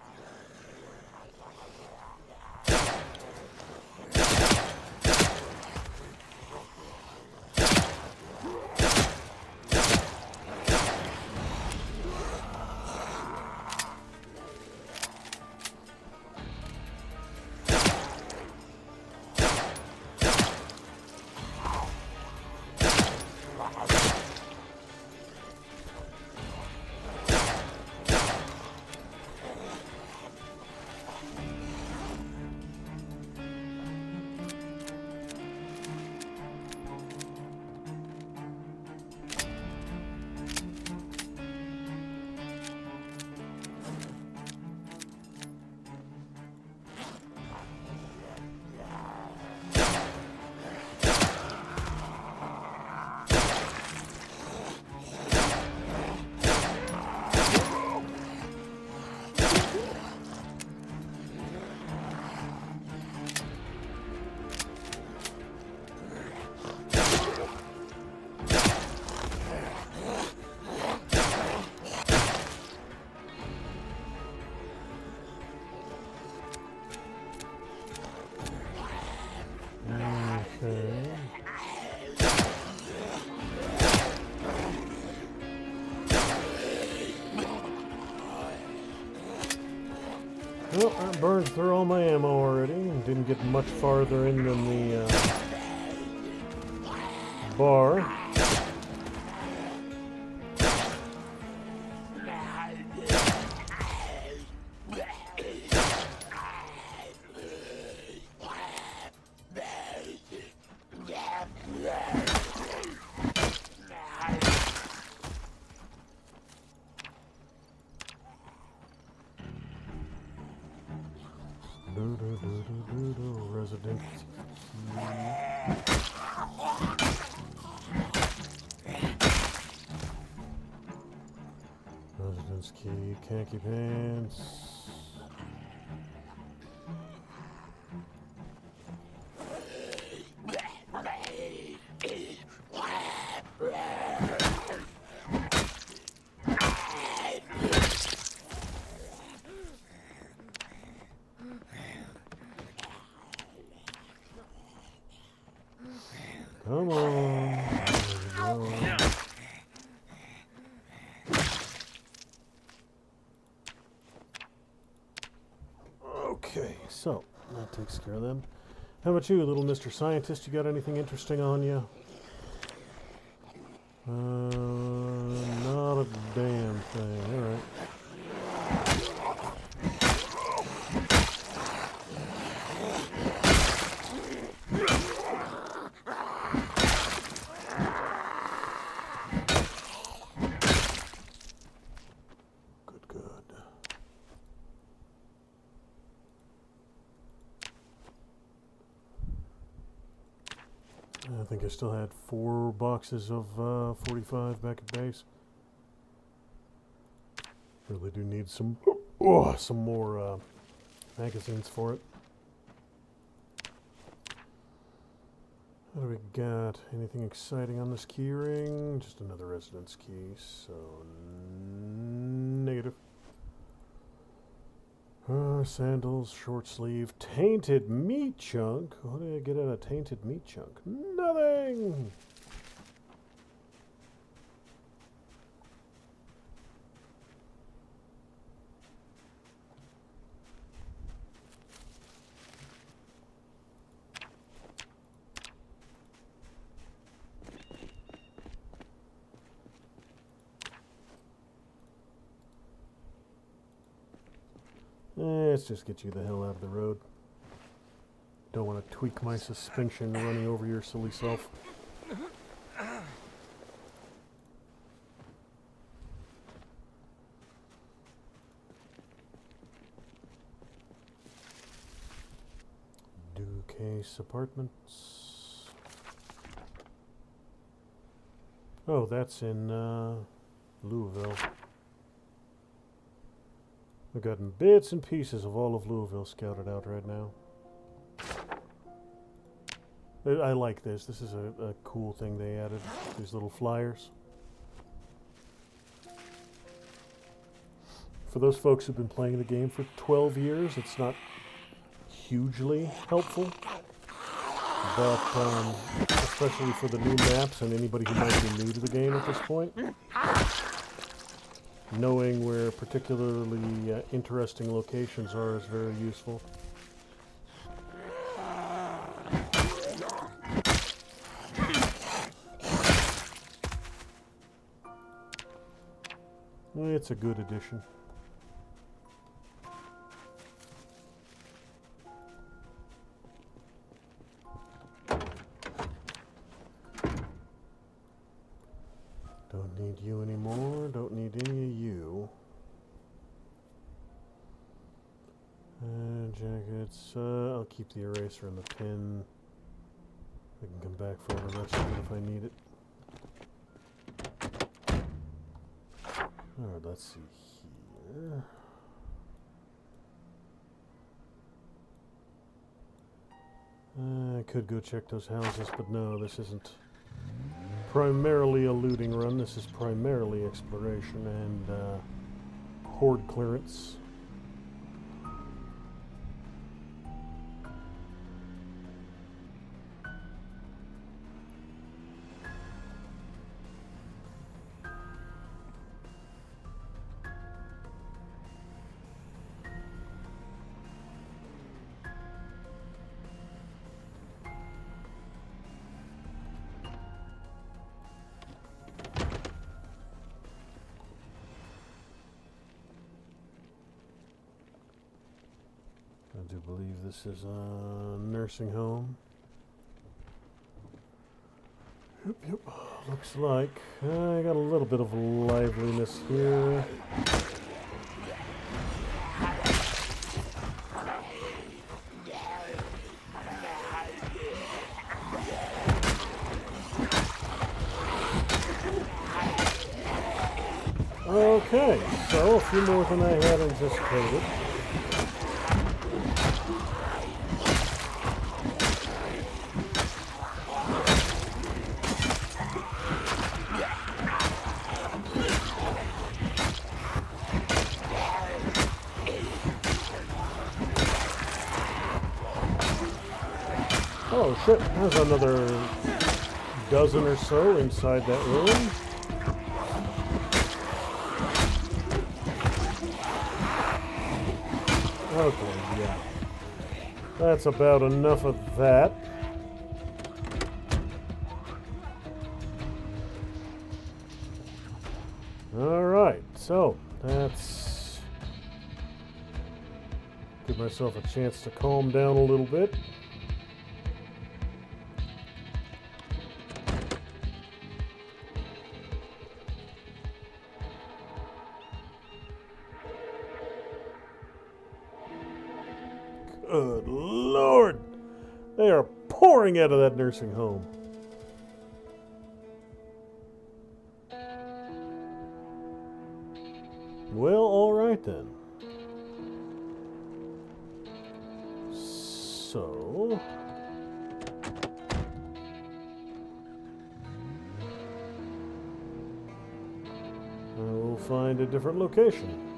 A: Well, I burned through all my ammo already and didn't get much farther in than the bar. Resident Residence key, khaki pants. Come on. Okay, so that takes care of them. How about you, little Mr. Scientist? You got anything interesting on you? Not a damn thing. All right. I think I still had 4 boxes of 45 back at base. Really do need some more magazines for it. What do we got? Anything exciting on this key ring? Just another residence key, so negative. Sandals, short sleeve, tainted meat chunk. What did I get out of tainted meat chunk? Nothing! Let's just get you the hell out of the road. Don't want to tweak my suspension running over your silly self. Case apartments. Oh, that's in Louisville. We've gotten bits and pieces of all of Louisville scouted out right now. I like this. This is a cool thing they added. These little flyers. For those folks who've been playing the game for 12 years, it's not hugely helpful. But especially for the new maps and anybody who might be new to the game at this point, knowing where particularly interesting locations are is very useful. It's a good addition. Don't need you anymore. Don't need any of you. Jackets. I'll keep the eraser and the pen. I can come back for the rest of it if I need it. Alright, let's see here. I could go check those houses, but no, this isn't primarily a looting run. This is primarily exploration and horde clearance. I do believe this is a nursing home. Yep. Looks like I got a little bit of liveliness here. Okay, so a few more than I had anticipated. Oh shit, there's another dozen or so inside that room. Okay, yeah. That's about enough of that. Alright, so that's... give myself a chance to calm down a little bit. Good Lord! They are pouring out of that nursing home. Well, alright then. So... I will find a different location.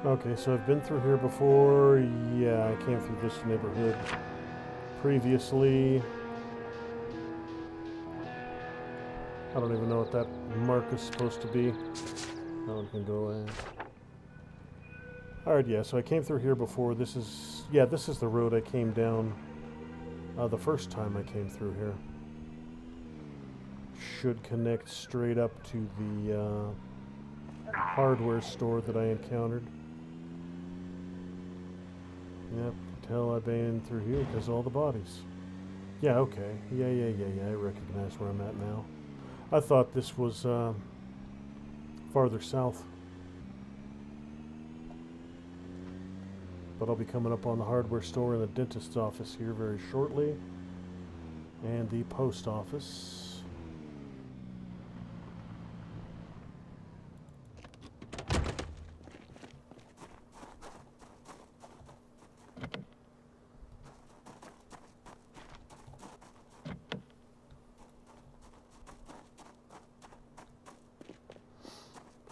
A: Okay, so I've been through here before. Yeah, I came through this neighborhood previously. I don't even know what that mark is supposed to be. That one can go away. Alright, yeah, so I came through here before. This is the road I came down the first time I came through here. Should connect straight up to the hardware store that I encountered. Yep, tell I've been through here because of all the bodies. Yeah, okay. Yeah, I recognize where I'm at now. I thought this was farther south. But I'll be coming up on the hardware store and the dentist's office here very shortly. And the post office.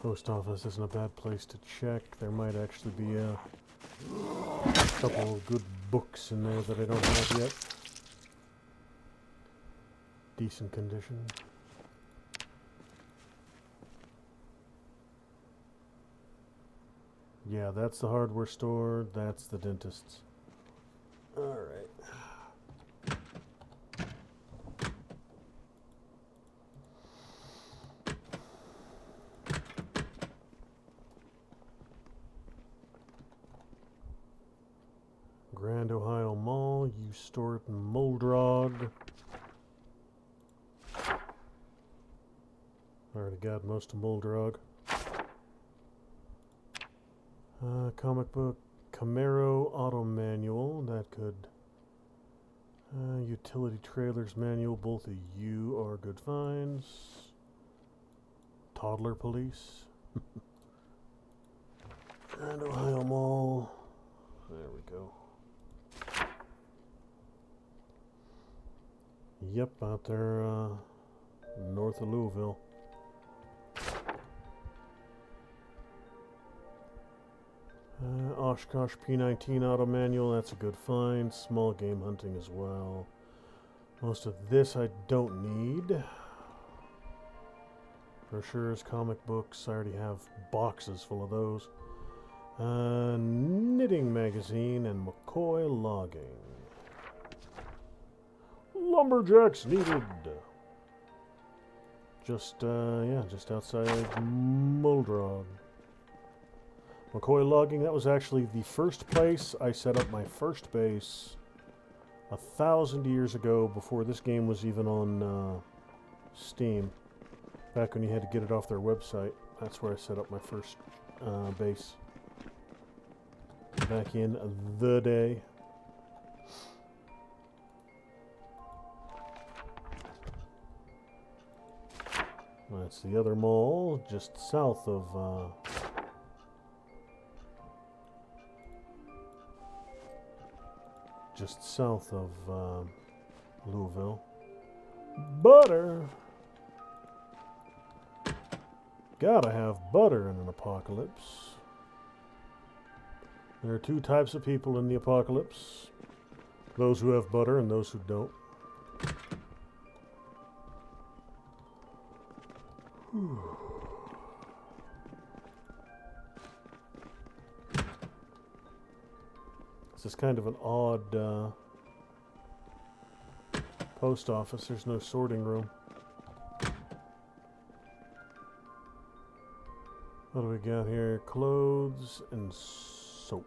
A: Post office isn't a bad place to check. There might actually be a couple of good books in there that I don't have yet. Decent condition. Yeah, that's the hardware store. That's the dentist's. All right. Grand Ohio Mall. You store it in Muldrog. Already got most of Muldrog. Comic book. Camaro Auto Manual. That could. Utility Trailers Manual. Both of you are good finds. Toddler Police. Grand Ohio Mall. There we go. Yep, out there north of Louisville. Oshkosh P19 Auto Manual, that's a good find. Small game hunting as well. Most of this I don't need. Brochures, comic books, I already have boxes full of those. Knitting magazine and McCoy logging. Lumberjacks needed. Just outside Muldrog. McCoy logging, that was actually the first place I set up my first base 1,000 years ago, before this game was even on Steam. Back when you had to get it off their website. That's where I set up my first base. Back in the day. That's the other mall, just south of Louisville. Butter. Gotta have butter in an apocalypse. There are two types of people in the apocalypse. Those who have butter and those who don't. This is kind of an odd post office. There's no sorting room. What do we got here? Clothes and soap.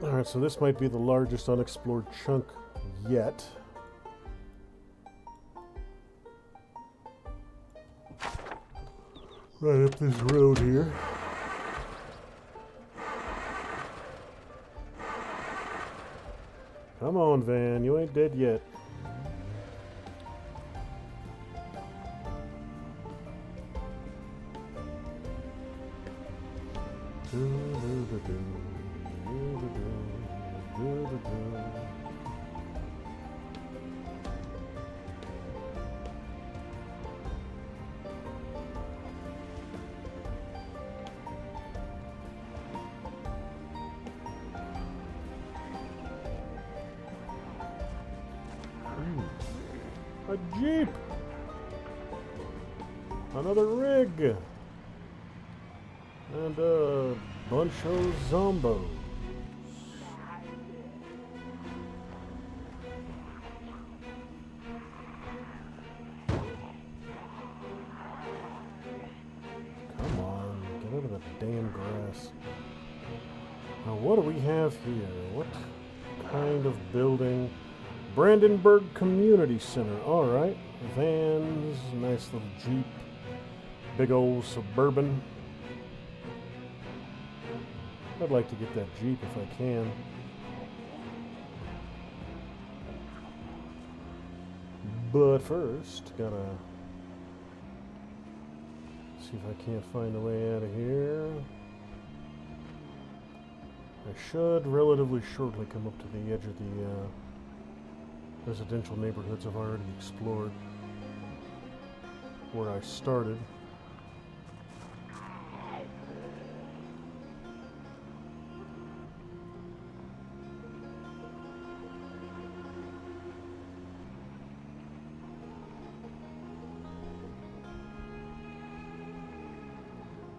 A: Alright, so this might be the largest unexplored chunk yet. Right up this road here. Come on, Van, you ain't dead yet. A Jeep! Another rig! And a bunch of zombos. Come on, get out of the damn grass. Now what do we have here? What kind of building? Brandenburg Community Center. Alright. Vans, nice little Jeep. Big old Suburban. I'd like to get that Jeep if I can. But first, gotta see if I can't find a way out of here. I should relatively shortly come up to the edge of the residential neighborhoods I've already explored, where I started.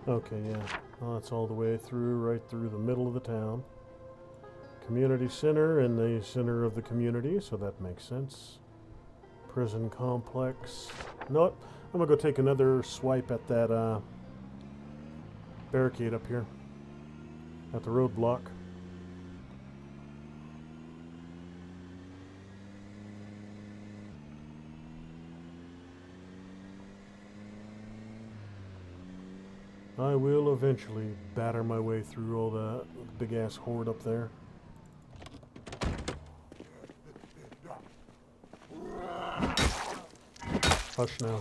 A: Okay, yeah. Well, that's all the way through, right through the middle of the town. Community center in the center of the community, so that makes sense. Prison complex. You know what? I'm gonna go take another swipe at that barricade up here. At the roadblock. I will eventually batter my way through all the big-ass horde up there. Hush now.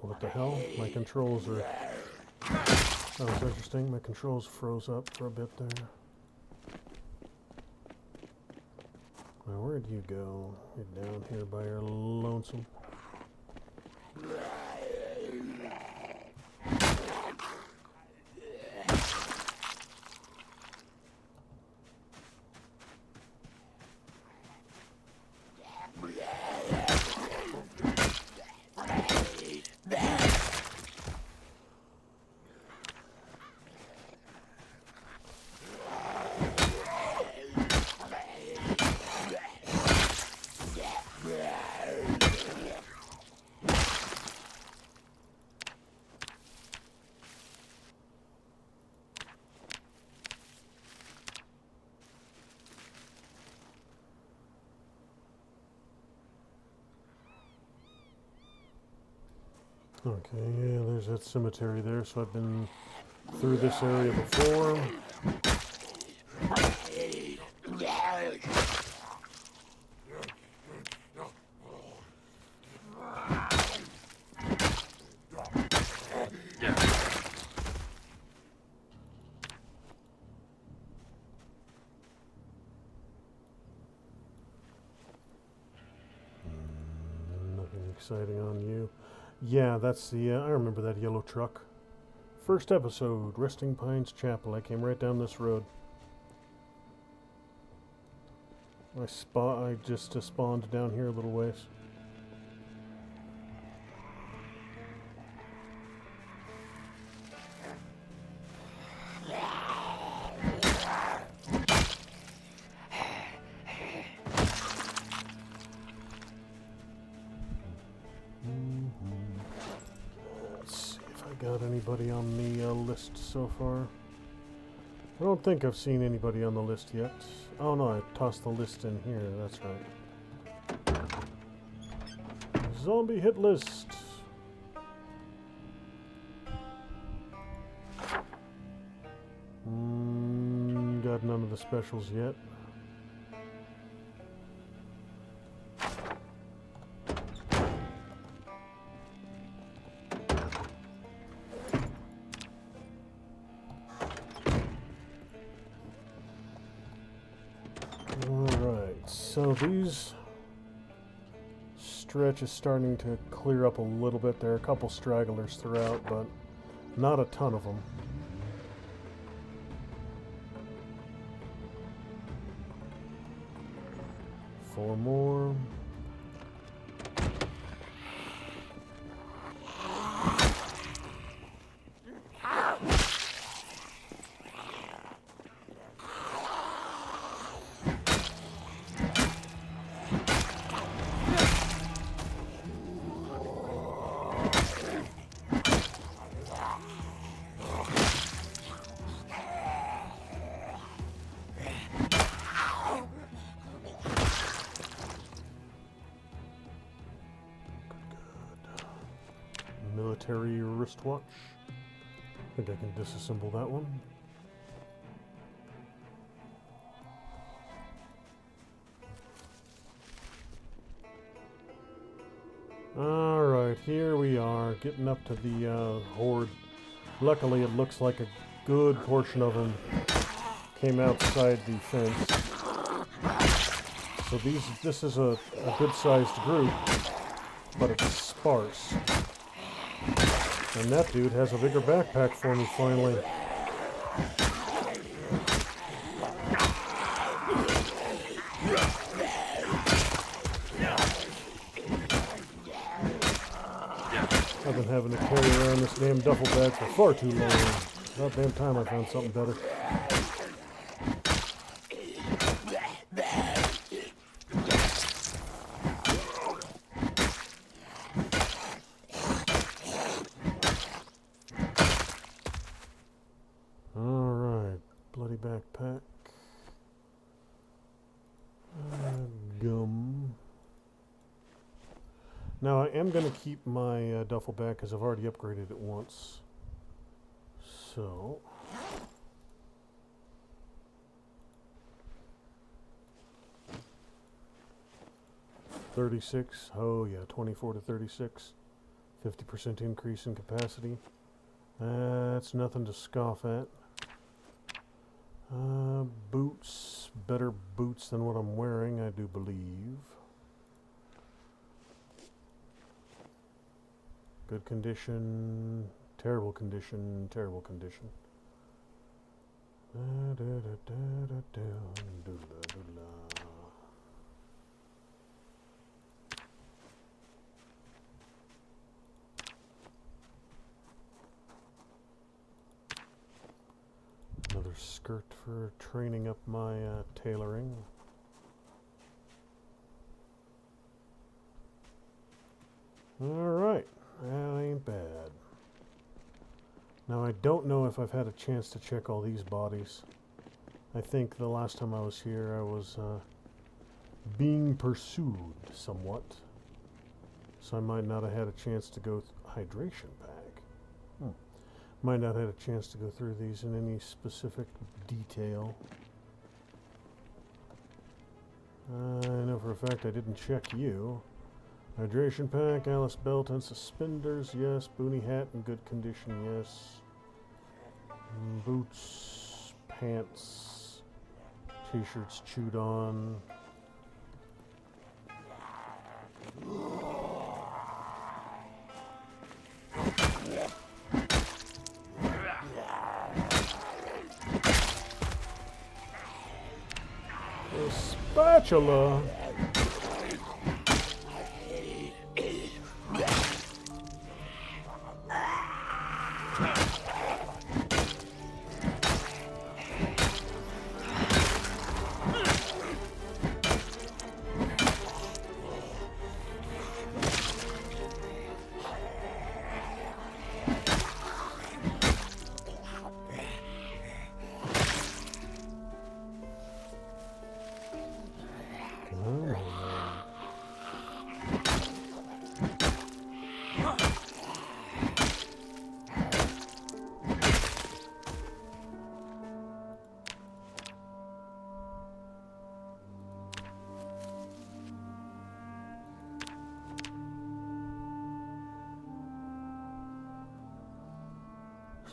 A: What the hell? My controls are... That was interesting. My controls froze up for a bit there. Now, where'd you go? You're down here by your lonesome. Okay, yeah, there's that cemetery there, so I've been through this area before. Nothing exciting on you. Yeah, that's the, I remember that yellow truck. First episode, Resting Pines Chapel. I came right down this road. I just spawned down here a little ways. Got anybody on the list so far? I don't think I've seen anybody on the list yet. Oh no, I tossed the list in here, that's right. Zombie hit list. had none of the specials yet. Alright, so these stretch is starting to clear up a little bit. There are a couple stragglers throughout, but not a ton of them. Four more. Military wristwatch. I think I can disassemble that one. Alright, here we are, getting up to the horde. Luckily, it looks like a good portion of them came outside the fence. So this is a good-sized group, but it's sparse. And that dude has a bigger backpack for me, finally. I've been having to carry around this damn duffel bag for far too long. About damn time I found something better. Backpack. Gum. Now I am going to keep my duffel bag because I've already upgraded it once. So. $36. Oh yeah, 24 to 36. 50% increase in capacity. That's nothing to scoff at. Boots. Better boots than what I'm wearing, I do believe. Good condition. Terrible condition. Terrible condition. Another skirt for training up my tailoring. Alright, that ain't bad. Now I don't know if I've had a chance to check all these bodies. I think the last time I was here I was being pursued somewhat. So I might not have had a chance to go hydration bag. Might not have had a chance to go through these in any specific detail. I know for a fact I didn't check you. Hydration pack, Alice belt and suspenders, yes. Boonie hat in good condition, yes. Boots, pants, t-shirts chewed on. A spatula.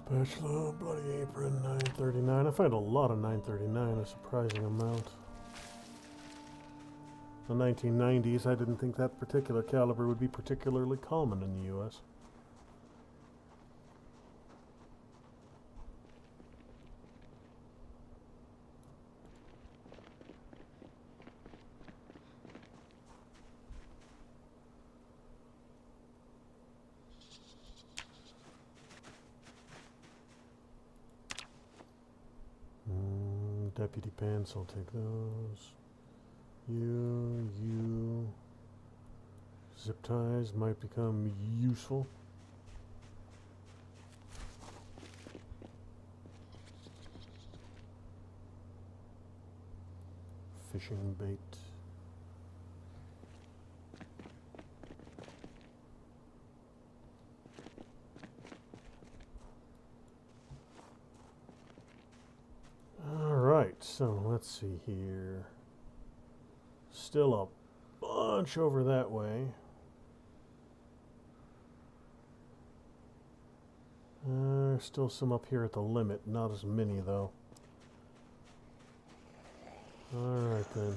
A: Spatula, bloody apron, 939. I find a lot of 939, a surprising amount. The 1990s, I didn't think that particular caliber would be particularly common in the U.S. Deputy pants, I'll take those. You. Zip ties might become useful. Fishing bait. So let's see here. Still a bunch over that way. Still some up here at the limit. Not as many though. Alright then.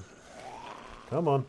A: Come on.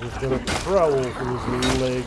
A: He's gonna prowl for his leg.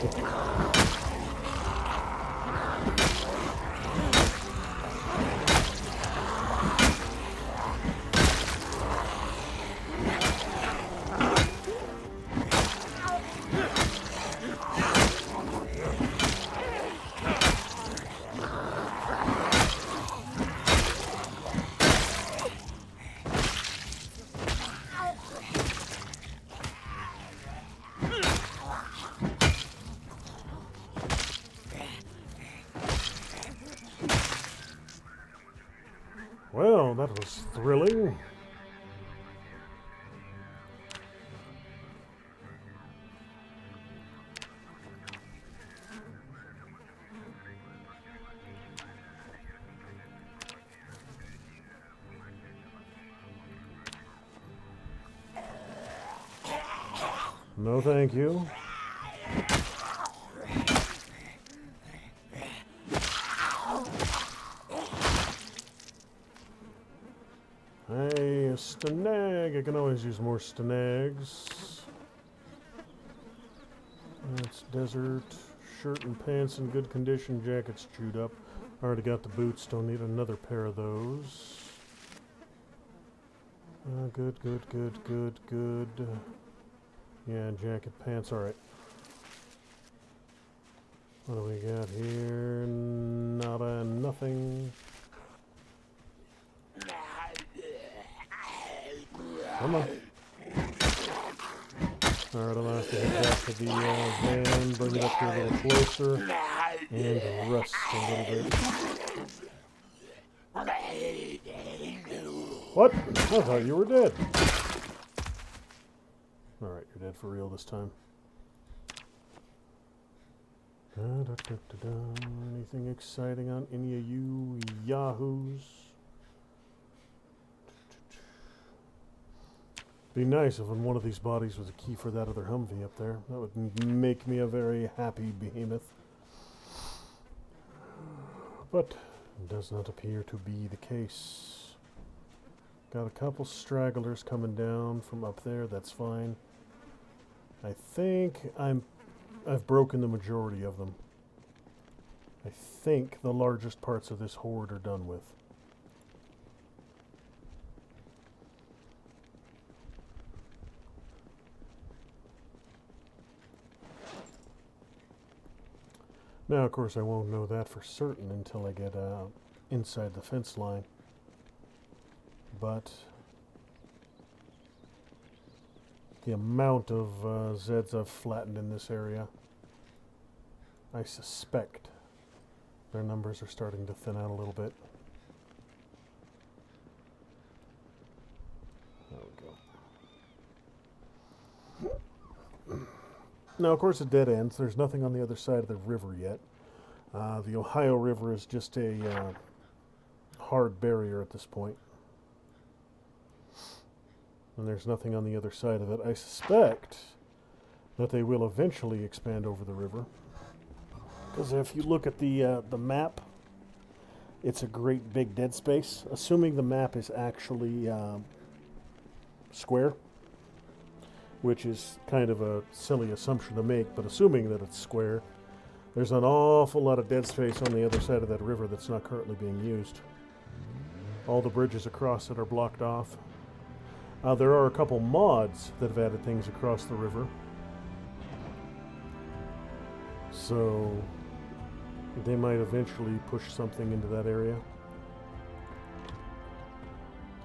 A: Well, that was thrilling. No, thank you. Hey, a stenag. I can always use more stenags. That's desert. Shirt and pants in good condition. Jacket's chewed up. Already got the boots. Don't need another pair of those. Good. Yeah, jacket, pants. Alright. What do we got here? Nada, nothing. Come on. Alright, I'll have to head back to the van, bring it up here a little closer, and rest a little bit. What? I thought you were dead. Alright, you're dead for real this time. Anything exciting on any of you yahoos? Be nice if one of these bodies was a key for that other Humvee up there. That would make me a very happy behemoth. But it does not appear to be the case. Got a couple stragglers coming down from up there, that's fine. I think I've broken the majority of them. I think the largest parts of this horde are done with. Now, of course, I won't know that for certain until I get inside the fence line. But the amount of Zeds I've flattened in this area, I suspect their numbers are starting to thin out a little bit. There we go. Now, of course, it dead ends. There's nothing on the other side of the river yet. The Ohio River is just a hard barrier at this point. And there's nothing on the other side of it. I suspect that they will eventually expand over the river. Because if you look at the map, it's a great big dead space. Assuming the map is actually square, which is kind of a silly assumption to make, but assuming that it's square, there's an awful lot of dead space on the other side of that river that's not currently being used. All the bridges across it are blocked off. There are a couple mods that have added things across the river. So they might eventually push something into that area.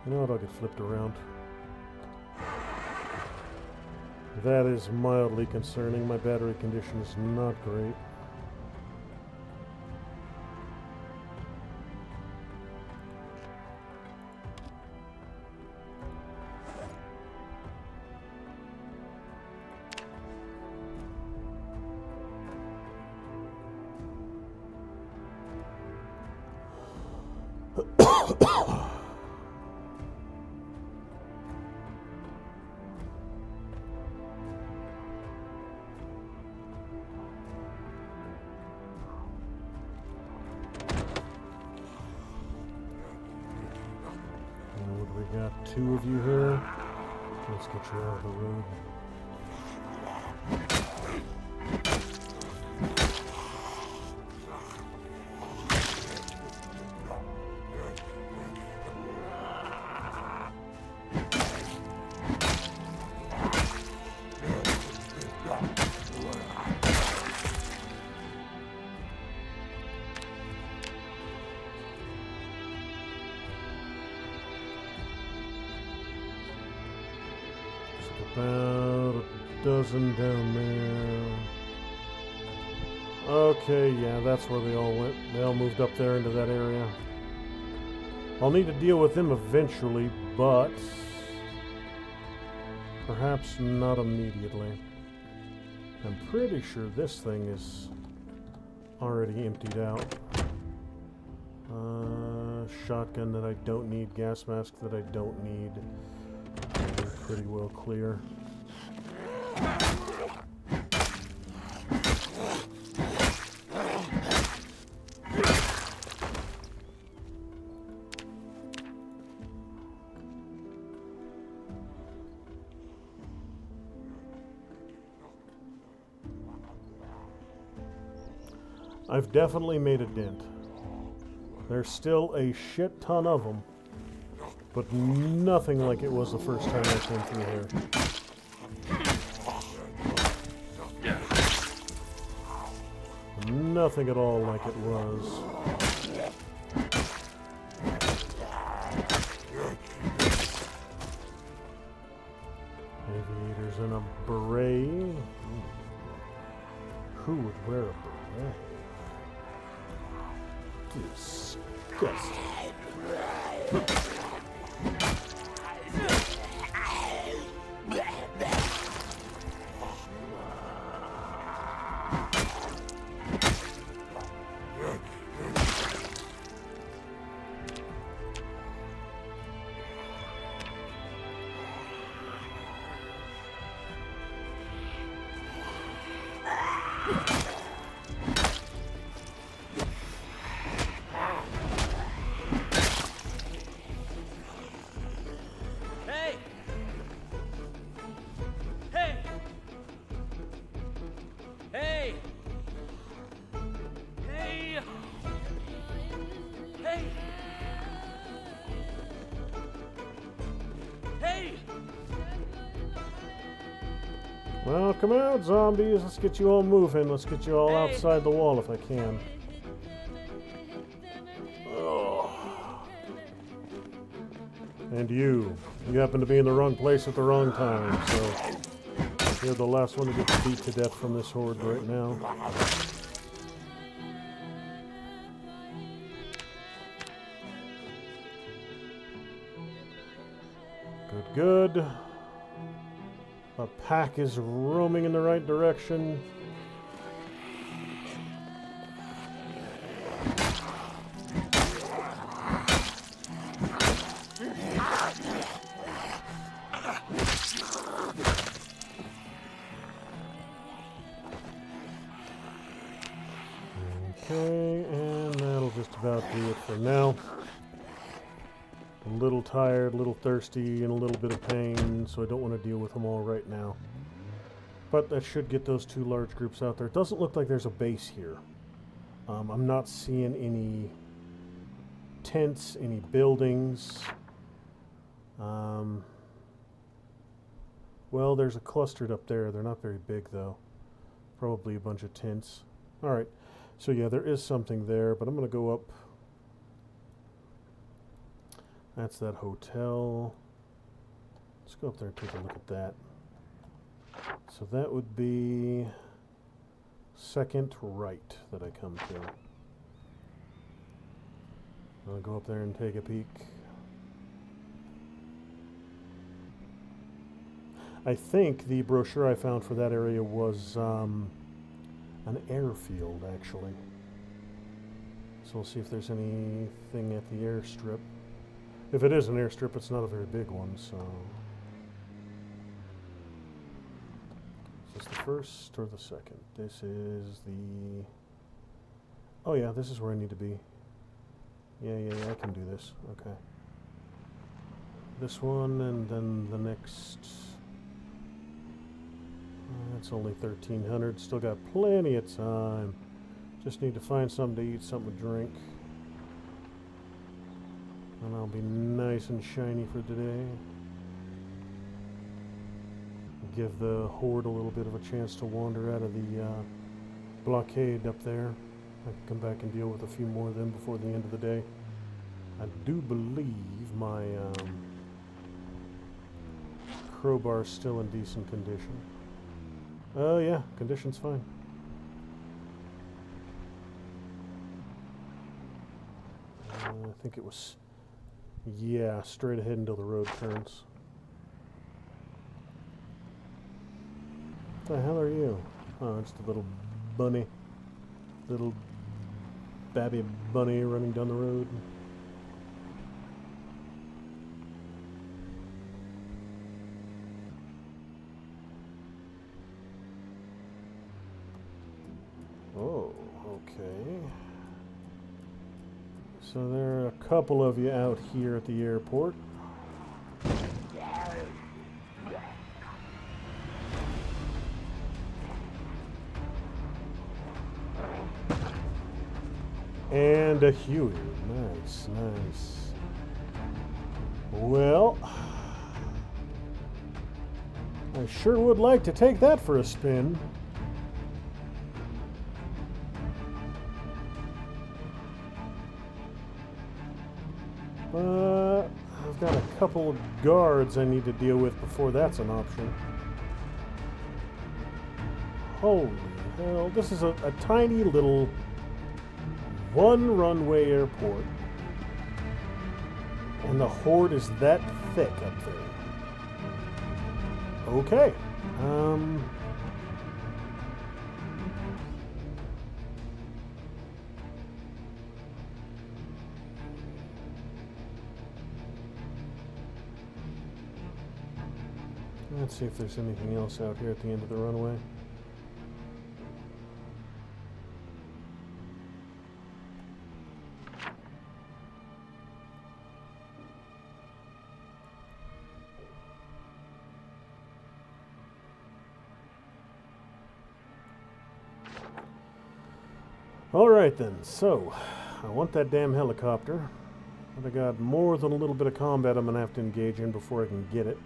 A: You know what, I'll get flipped around. That is mildly concerning. My battery condition is not great. We got two of you here. Let's get you out of the road. About a dozen down there. Okay, yeah, that's where they all went. They all moved up there into that area. I'll need to deal with them eventually, but perhaps not immediately. I'm pretty sure this thing is already emptied out. Shotgun that I don't need, gas mask that I don't need. Pretty well clear. I've definitely made a dent. There's still a shit ton of them, but nothing like it was the first time I came through here. Nothing at all like it was. Aviators in a beret. Who would wear a beret? Disgusting. Well, come out, zombies. Let's get you all moving. Let's get you all outside the wall if I can. Oh. And you happen to be in the wrong place at the wrong time, so you're the last one to get beat to death from this horde right now. Good, good. A pack is roaming in the right direction. Okay, and that'll just about do it for now. A little tired, a little thirsty, and a little bit of pain, so I don't want to deal with them all right now. But that should get those two large groups out there. It doesn't look like there's a base here. I'm not seeing any tents, any buildings. Well, there's a clustered up there. They're not very big, though. Probably a bunch of tents. All right. So, yeah, there is something there, but I'm going to go up. That's that hotel. Let's go up there and take a look at that. So that would be second right that I come to. I'll go up there and take a peek. I think the brochure I found for that area was an airfield, actually. So we'll see if there's anything at the airstrip. If it is an airstrip, it's not a very big one, so... Is this the first or the second? This is the... Oh yeah, this is where I need to be. Yeah, I can do this. Okay. This one, and then the next... That's only 1,300. Still got plenty of time. Just need to find something to eat, something to drink. And I'll be nice and shiny for today. Give the horde a little bit of a chance to wander out of the blockade up there. I can come back and deal with a few more of them before the end of the day. I do believe my crowbar is still in decent condition. Oh yeah, condition's fine. I think it was... Yeah, straight ahead until the road turns. What the hell are you? Oh, it's the little bunny. Little babby bunny running down the road. Oh, okay. So there are a couple of you out here at the airport. And a Huey. Nice, nice. Well, I sure would like to take that for a spin. But I've got a couple of guards I need to deal with before that's an option. Holy hell, this is a tiny little one-runway airport. And the horde is that thick up there. Okay. Let's see if there's anything else out here at the end of the runway. Alright then, so I want that damn helicopter, but I got more than a little bit of combat I'm going to have to engage in before I can get it.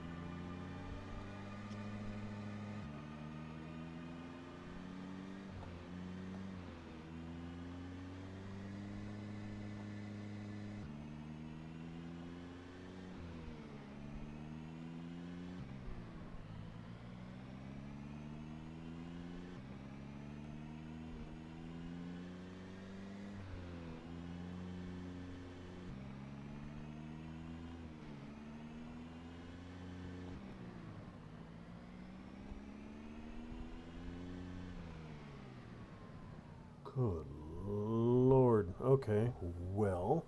A: Good Lord. Okay, well.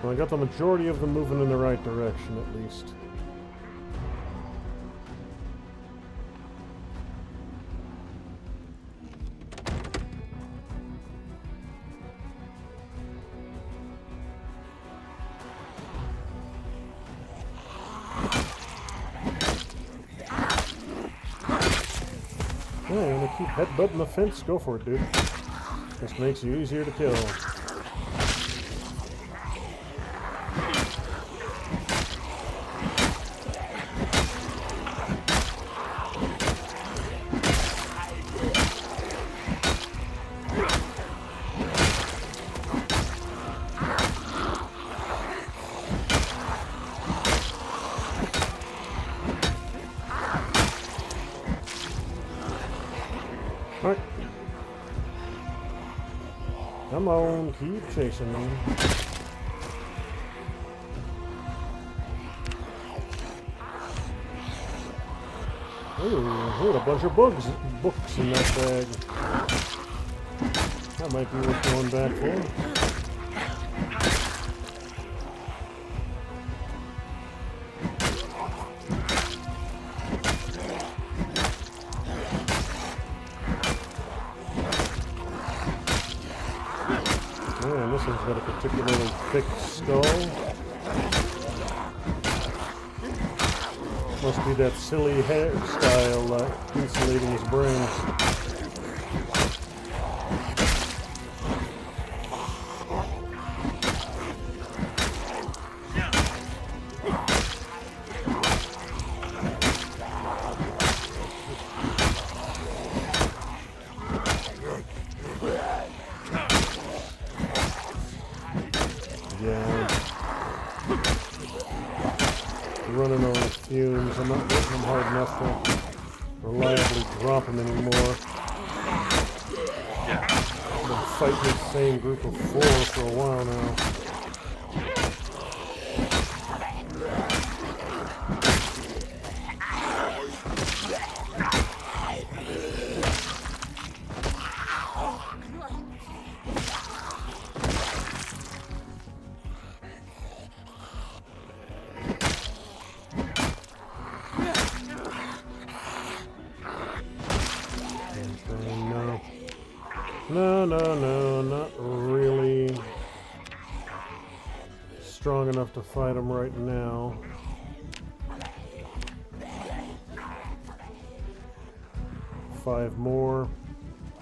A: Well, I got the majority of them moving in the right direction, at least. Yeah, you want to keep headbutting the fence? Go for it, dude. This makes you easier to kill. Alright. Come on, keep chasing me. Ooh, we had a bunch of books in that bag. That might be worth going back for. Man, this one's got a particularly thick skull. Must be that silly hairstyle insulating his brain. Running on fumes. I'm not hitting them hard enough to reliably drop them anymore. I've been fighting the same group of 4 for a while now. No, not really strong enough to fight them right now. Five more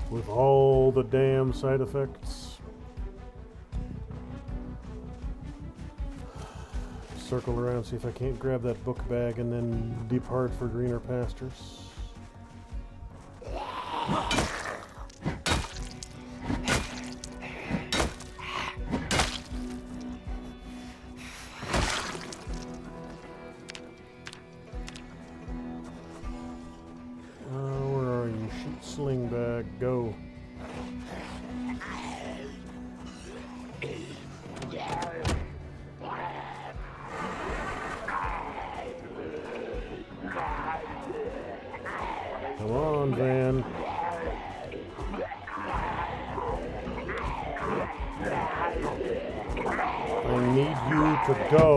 A: with all the damn side effects. Circle around, see if I can't grab that book bag and then depart for greener pastures. Sling bag, go. Come on, Van. I need you to go.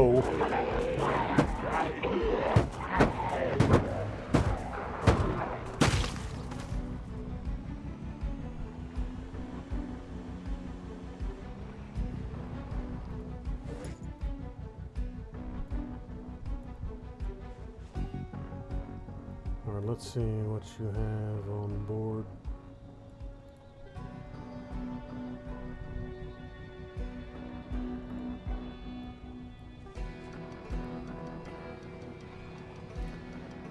A: Alright, let's see what you have on board.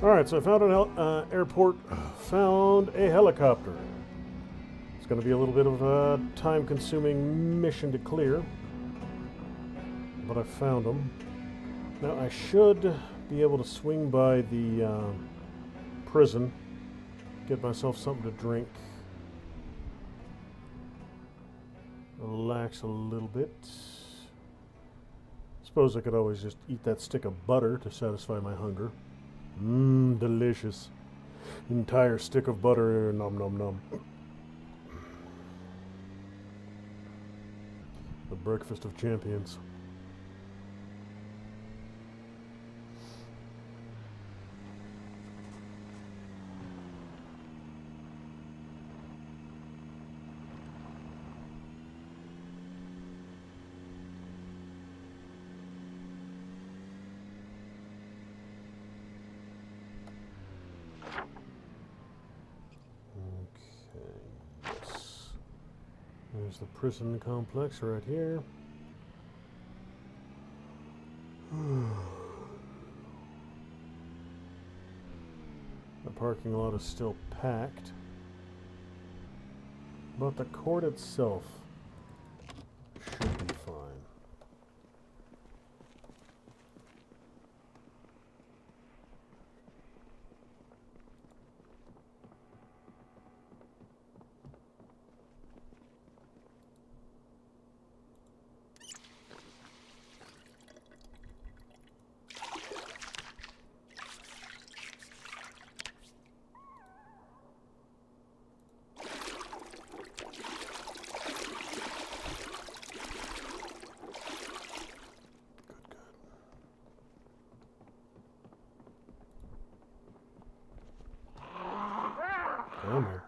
A: Alright, so I found an airport, found a helicopter. It's going to be a little bit of a time-consuming mission to clear, but I found them. Now I should be able to swing by the prison, get myself something to drink, relax a little bit. Suppose I could always just eat that stick of butter to satisfy my hunger. Mmm, delicious. Entire stick of butter, nom nom nom. The breakfast of champions. There's the prison complex right here. The parking lot is still packed, but the court itself should be fine. Come here.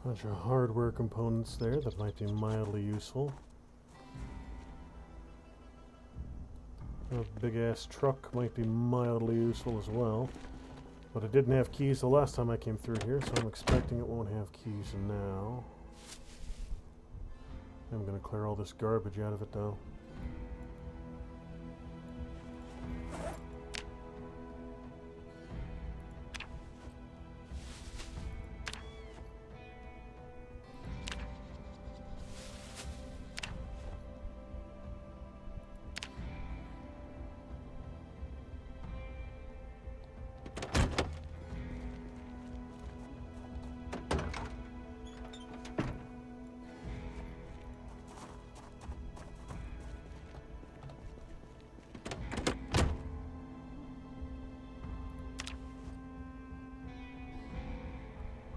A: Bunch of hardware components there that might be mildly useful. A big ass truck might be mildly useful as well. But it didn't have keys the last time I came through here, so I'm expecting it won't have keys now. I'm gonna clear all this garbage out of it though.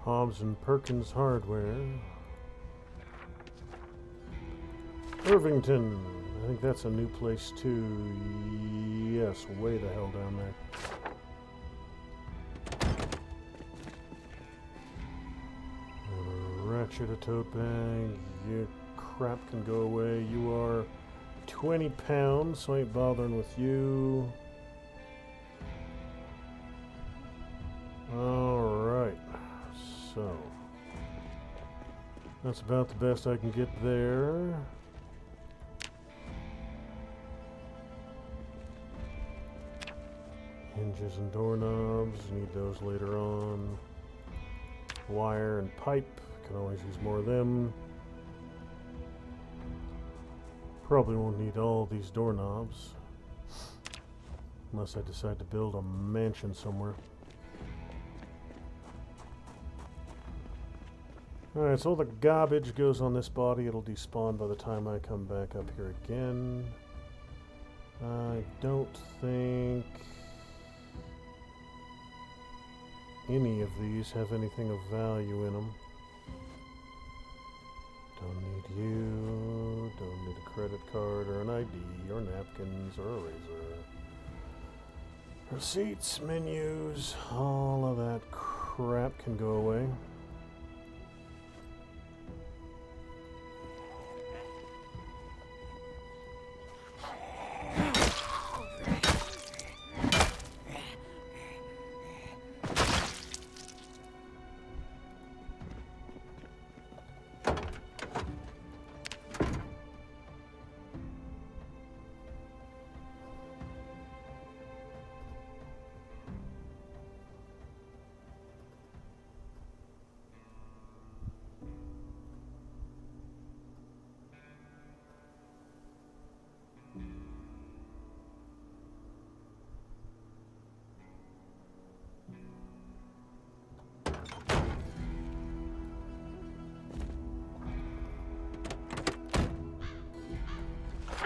A: Hobbs and Perkins Hardware. Irvington. I think that's a new place too. Yes, way the hell down there. Ratchet, a tote bag. Your crap can go away. You are 20 pounds, so I ain't bothering with you. Alright. So, that's about the best I can get there. Hinges and doorknobs, need those later on. Wire and pipe, can always use more of them. Probably won't need all these doorknobs, unless I decide to build a mansion somewhere. Alright, so all the garbage goes on this body. It'll despawn by the time I come back up here again. I don't think any of these have anything of value in them. Don't need you. Don't need a credit card or an ID or napkins or a razor. Receipts, menus, all of that crap can go away.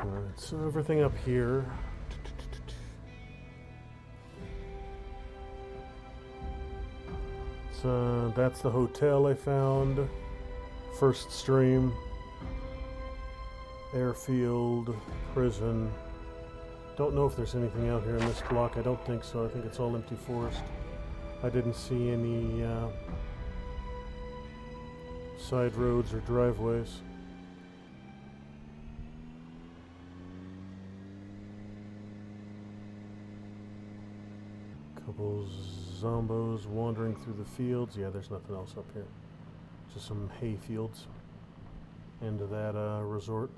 A: Alright, so everything up here. So that's the hotel I found. First stream. Airfield, prison. Don't know if there's anything out here in this block. I don't think so. I think it's all empty forest. I didn't see any side roads or driveways. Couple zombos wandering through the fields. Yeah, there's nothing else up here. Just some hay fields. End of that resort.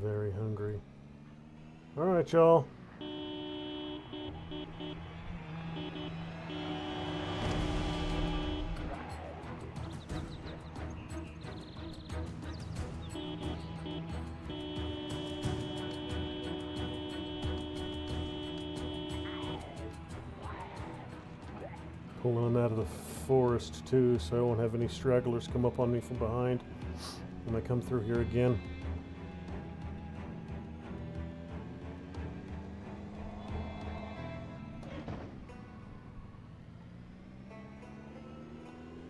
A: Very hungry. All right, y'all. Pulling out of the forest too, so I won't have any stragglers come up on me from behind when I come through here again.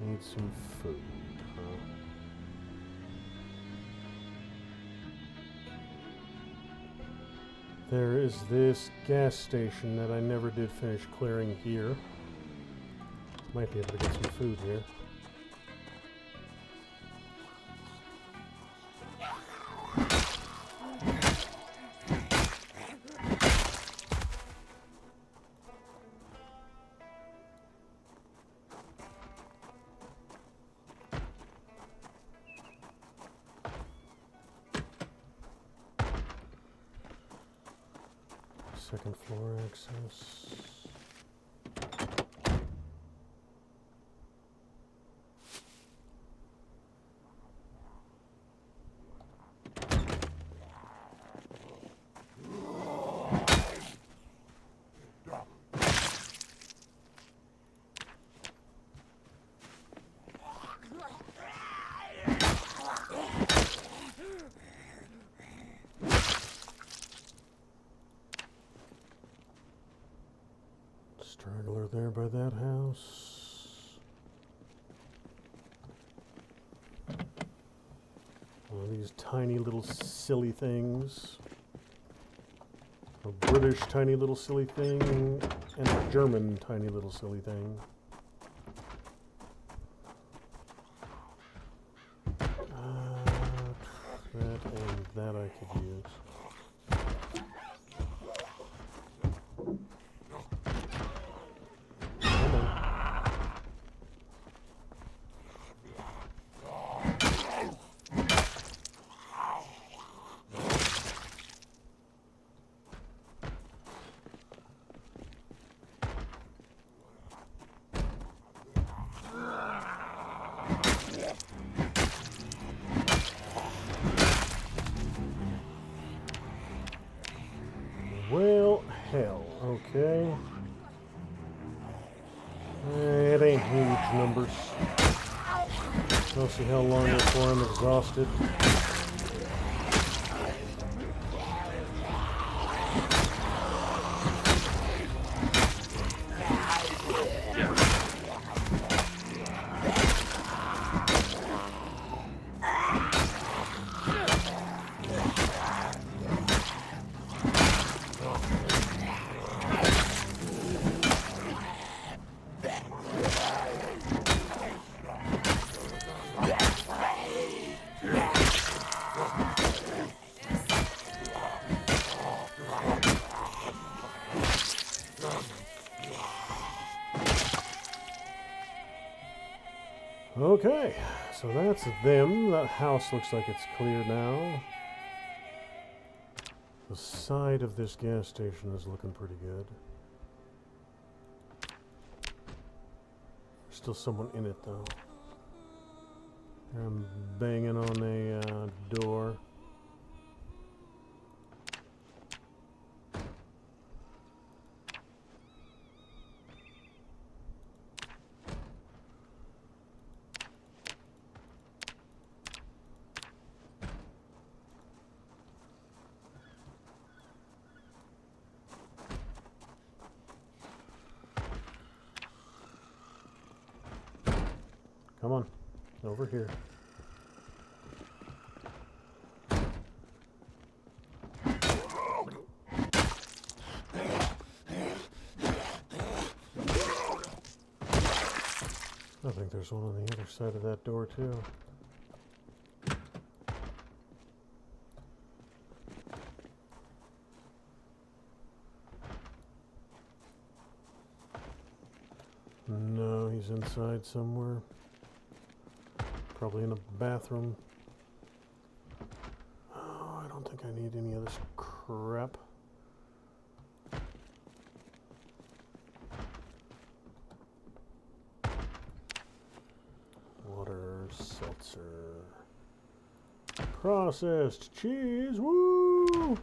A: Need some food, huh? There is this gas station that I never did finish clearing here. Might be able to get some food here. Second floor access. Straggler there by that house. One of these tiny little silly things. A British tiny little silly thing and a German tiny little silly thing. That and that I could use. Well, hell, okay. It ain't huge numbers. I'll see how long before I'm exhausted. Okay, so that's them. That house looks like it's clear now. The side of this gas station is looking pretty good. There's still someone in it, though. I'm banging on a door. Come on, over here. I think there's one on the other side of that door, too. No, he's inside somewhere. Probably in a bathroom. Oh, I don't think I need any of this crap. Water, seltzer. Processed cheese, woo!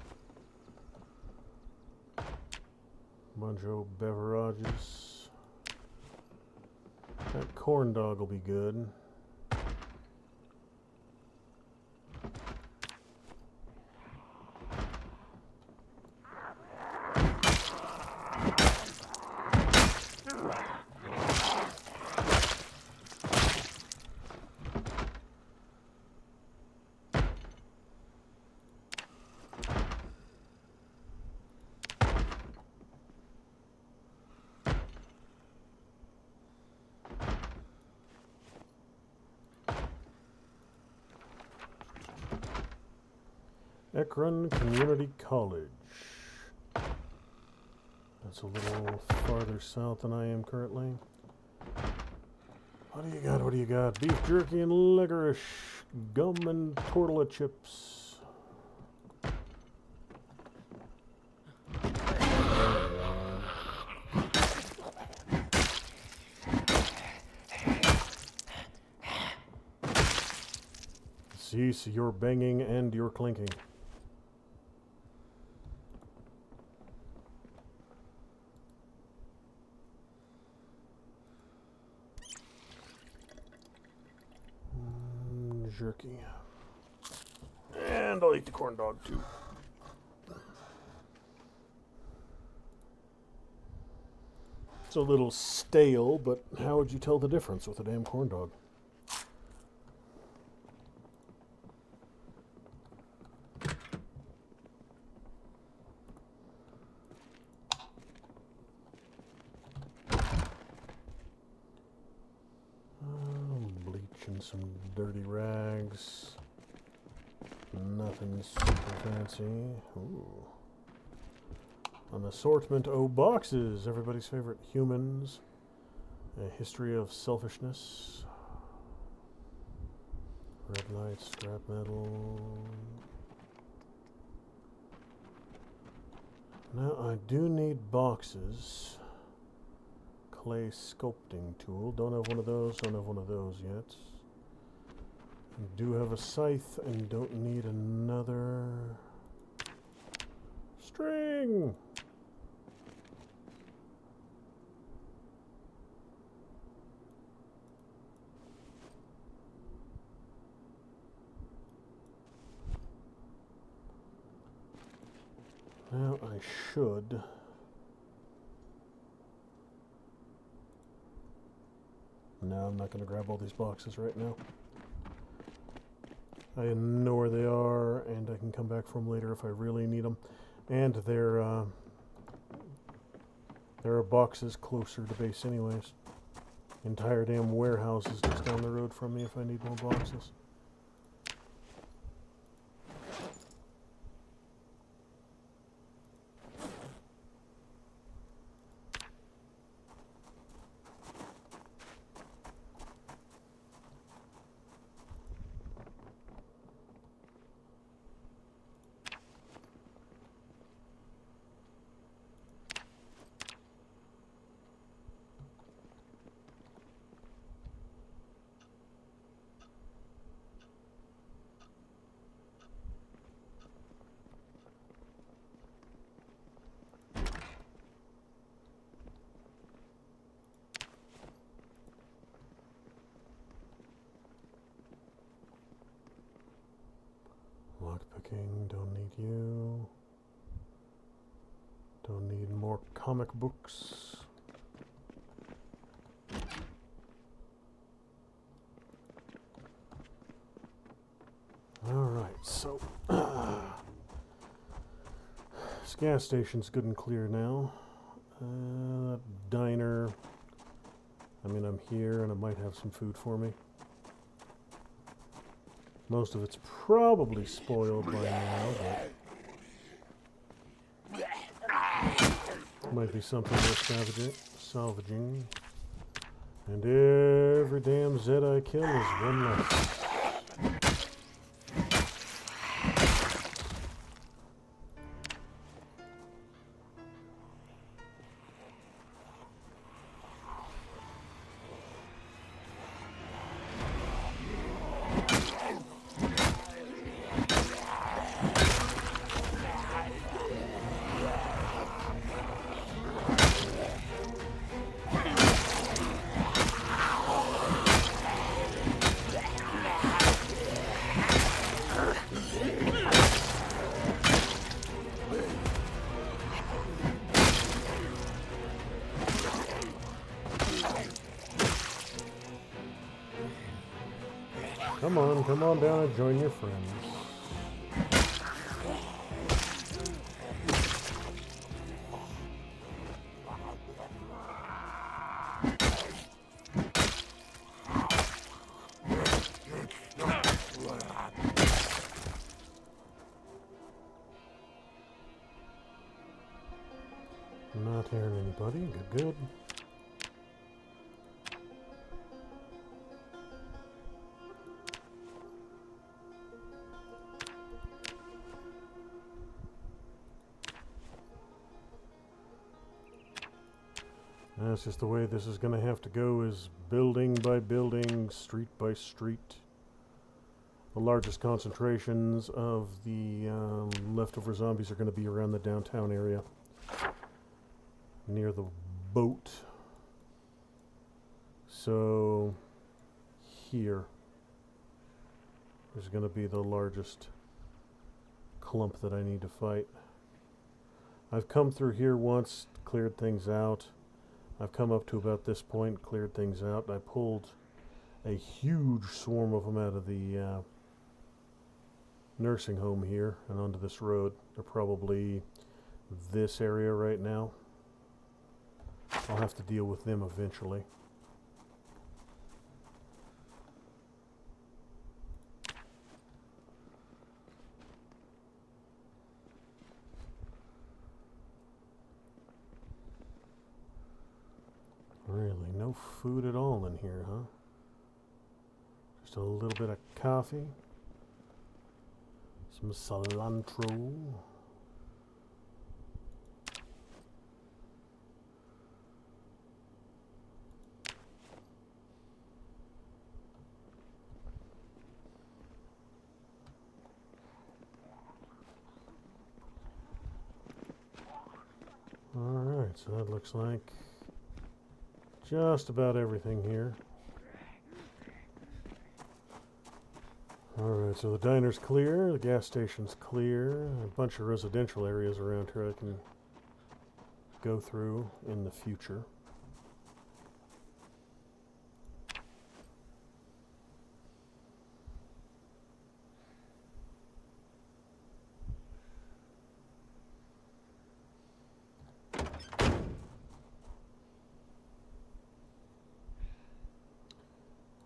A: Bunch of beverages. That corn dog will be good. Akron Community College. That's a little farther south than I am currently. What do you got? What do you got? Beef jerky and licorice, gum and tortilla chips. Cease your banging and your clinking. Jerky. And I'll eat the corn dog too. It's a little stale, but how would you tell the difference with a damn corn dog? And some dirty rags. Nothing super fancy. Ooh. An assortment of boxes. Everybody's favorite humans. A history of selfishness. Red light, scrap metal. Now I do need boxes. Clay sculpting tool. Don't have one of those. Don't have one of those yet. Do have a scythe and don't need another string. Now I should. No, I'm not going to grab all these boxes right now. I know where they are, and I can come back for them later if I really need them. And there are boxes closer to base anyways. Entire damn warehouse is just down the road from me if I need more boxes. Lockpicking, don't need you. Don't need more comic books. Alright, so this gas station's good and clear now. Diner. I mean, I'm here and it might have some food for me. Most of it's probably spoiled by now, but might be something worth salvaging. And every damn Zed I kill is one less. Come on down and join your friends. Not hearing anybody. Good. That's just the way this is going to have to go, is building by building, street by street. The largest concentrations of the leftover zombies are going to be around the downtown area, near the boat. So here is going to be the largest clump that I need to fight. I've come through here once, cleared things out. I've come up to about this point, cleared things out. I pulled a huge swarm of them out of the nursing home here and onto this road. They're probably this area right now. I'll have to deal with them eventually. Really, no food at all in here, huh? Just a little bit of coffee. Some cilantro. Alright, so that looks like just about everything here. Alright, so the diner's clear, the gas station's clear, a bunch of residential areas around here I can go through in the future.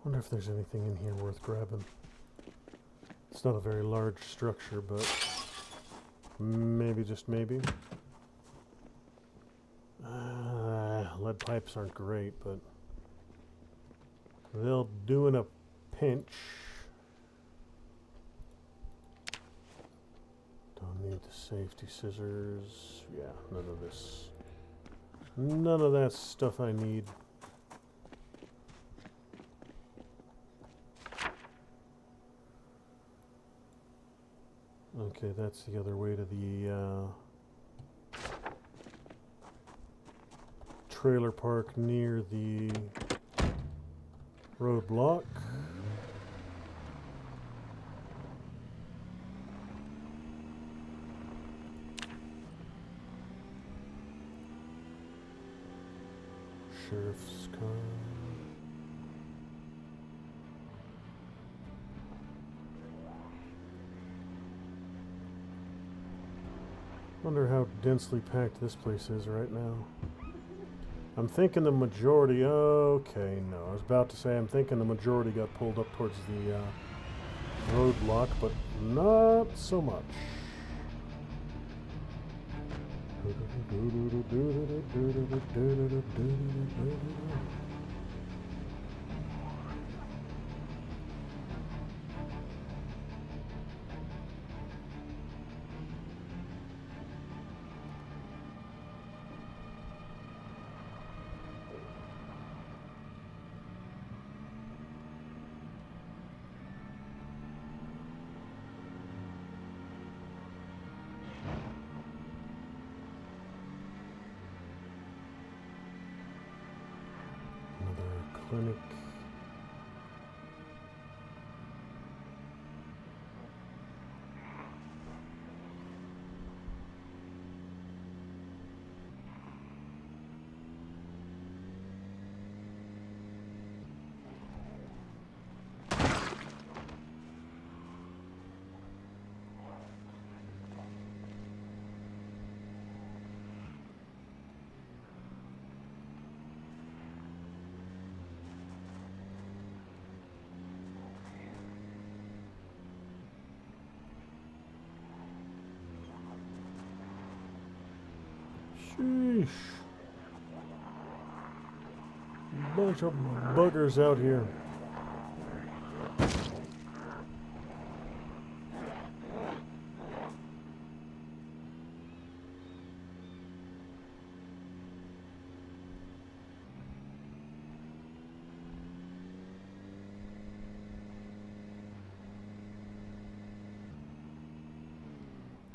A: Wonder if there's anything in here worth grabbing. It's not a very large structure, but maybe, just maybe. Lead pipes aren't great, but they'll do in a pinch. Don't need the safety scissors. Yeah, none of this. None of that stuff I need. Okay, that's the other way to the trailer park near the roadblock. Sheriff's car. Wonder how densely packed this place is right now. I'm thinking the majority... Okay, no. I was about to say I'm thinking the majority got pulled up towards the roadblock, but not so much. Clinic. Sheesh. Bunch of buggers out here.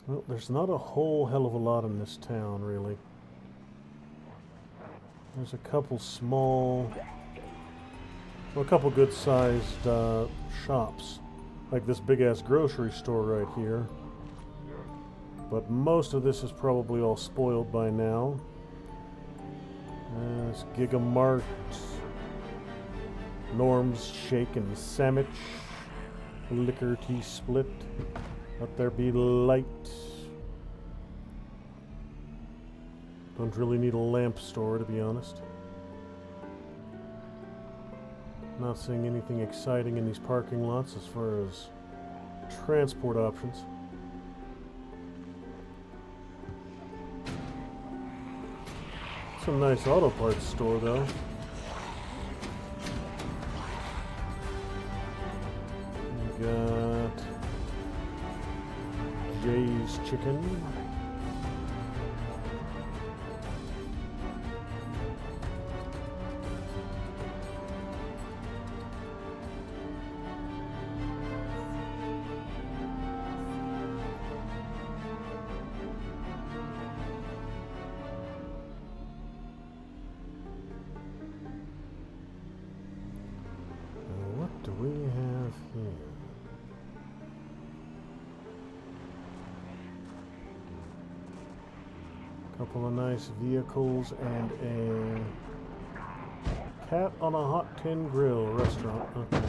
A: Well, there's not a whole hell of a lot in this town, really. There's a couple small, well, a couple good-sized shops, like this big-ass grocery store right here. But most of this is probably all spoiled by now. There's Gigamart, Norm's Shake and Sandwich, Liquor Tea Split. Let there be light. Don't really need a lamp store, to be honest. Not seeing anything exciting in these parking lots as far as transport options. It's a nice auto parts store, though. We got Jay's Chicken. What do we have here? Couple of nice vehicles and a cat on a hot tin grill restaurant. Okay.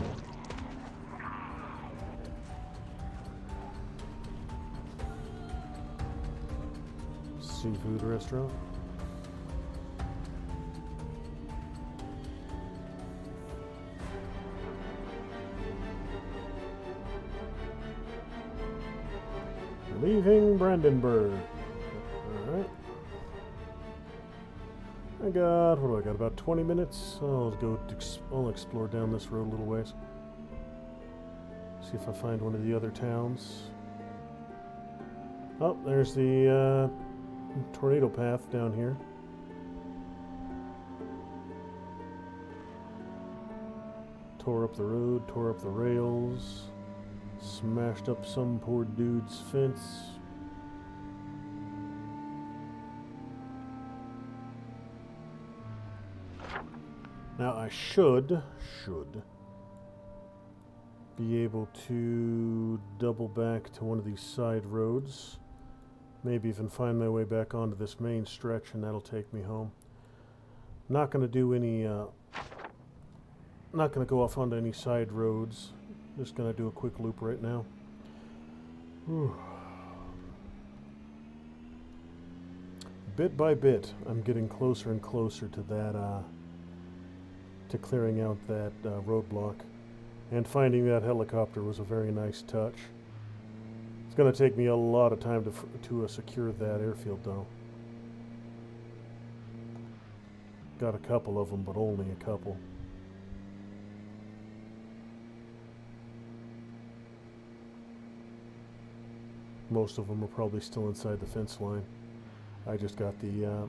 A: Seafood restaurant. Leaving Brandenburg. Alright. I got, what do I got? About 20 minutes. I'll explore down this road a little ways. See if I find one of the other towns. Oh, there's the tornado path down here. Tore up the road, tore up the rails, smashed up some poor dude's fence. Now I should be able to double back to one of these side roads. Maybe even find my way back onto this main stretch, and that'll take me home. Not going to do any, not going to go off onto any side roads. Just going to do a quick loop right now. Whew. Bit by bit, I'm getting closer and closer to that, to clearing out that roadblock. And finding that helicopter was a very nice touch. It's going to take me a lot of time to secure that airfield, though. Got a couple of them, but only a couple. Most of them are probably still inside the fence line. I just got the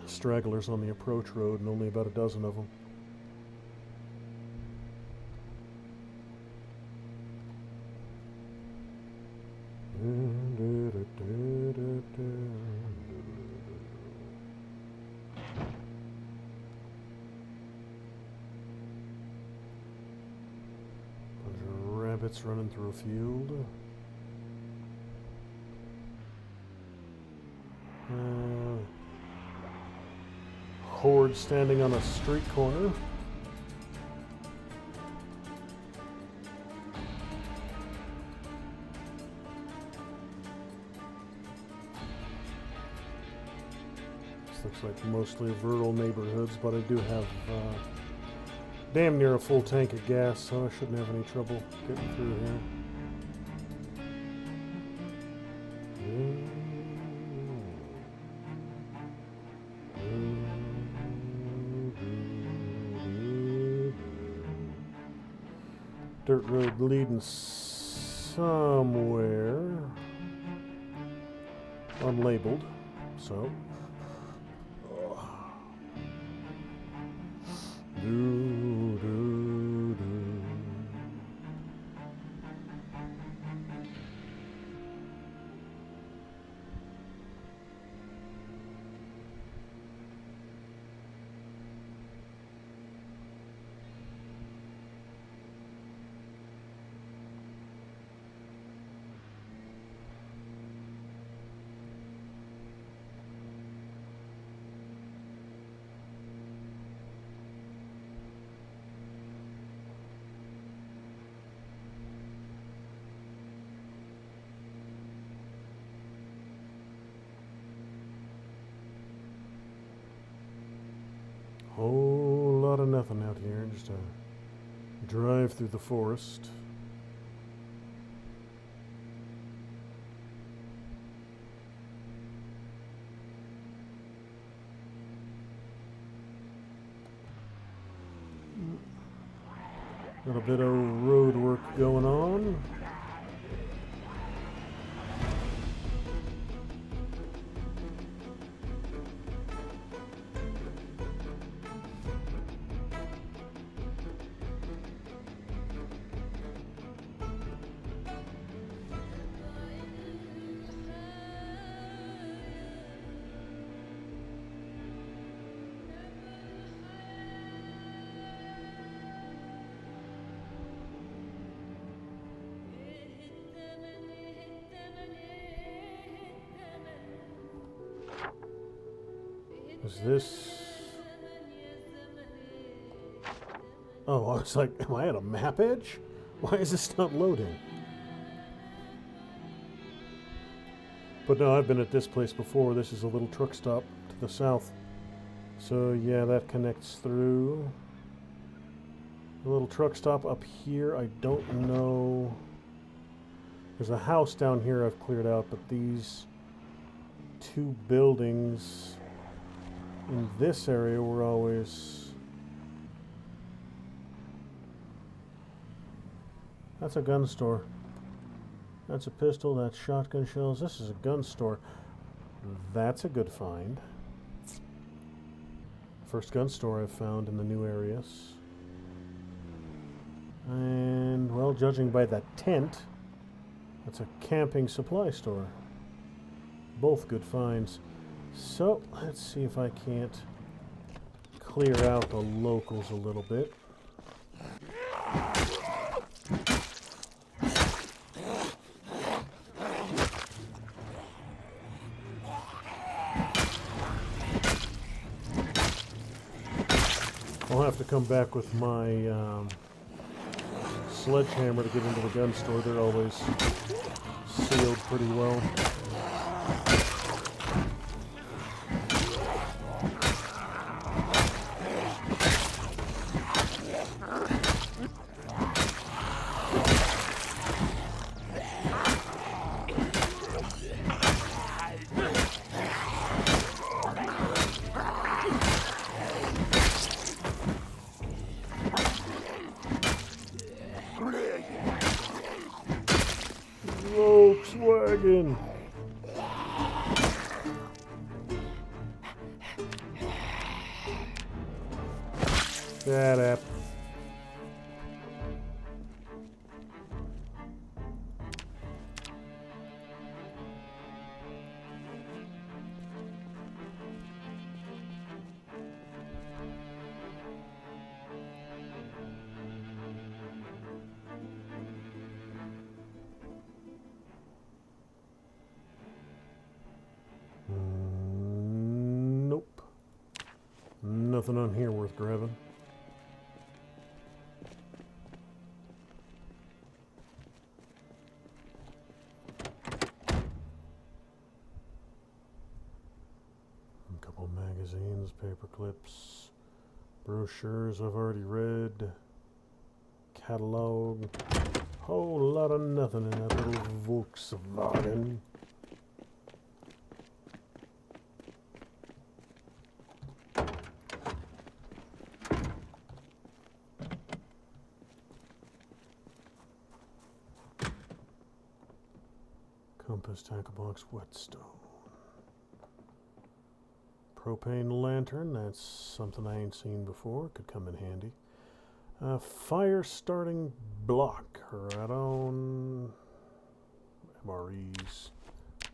A: stragglers on the approach road, and only about a dozen of them. Bunch of rabbits running through a field. Horde standing on a street corner. This looks like mostly rural neighborhoods, but I do have damn near a full tank of gas, so I shouldn't have any trouble getting through here. Dirt road leading somewhere unlabeled, so whole lot of nothing out here, just a drive through the forest. A little bit of road work going on. Is this... Oh, I was like, am I at a map edge? Why is this not loading? But no, I've been at this place before. This is a little truck stop to the south. So yeah, that connects through. A little truck stop up here. I don't know. There's a house down here I've cleared out, but these two buildings in this area were always... That's a gun store. That's a pistol, that's shotgun shells. This is a gun store. That's a good find. First gun store I've found in the new areas. And, well, judging by that tent, that's a camping supply store. Both good finds. So, let's see if I can't clear out the locals a little bit. I'll have to come back with my sledgehammer to get into the gun store. They're always sealed pretty well. Volkswagen. Shut up. Nope. Nothing on here worth grabbing. A couple magazines, paper clips, brochures I've already read, catalog. Whole lot of nothing in that little Volkswagen. Compass, tackle box, whetstone. Propane lantern, that's something I ain't seen before. Could come in handy. Fire starting block, right on. MREs,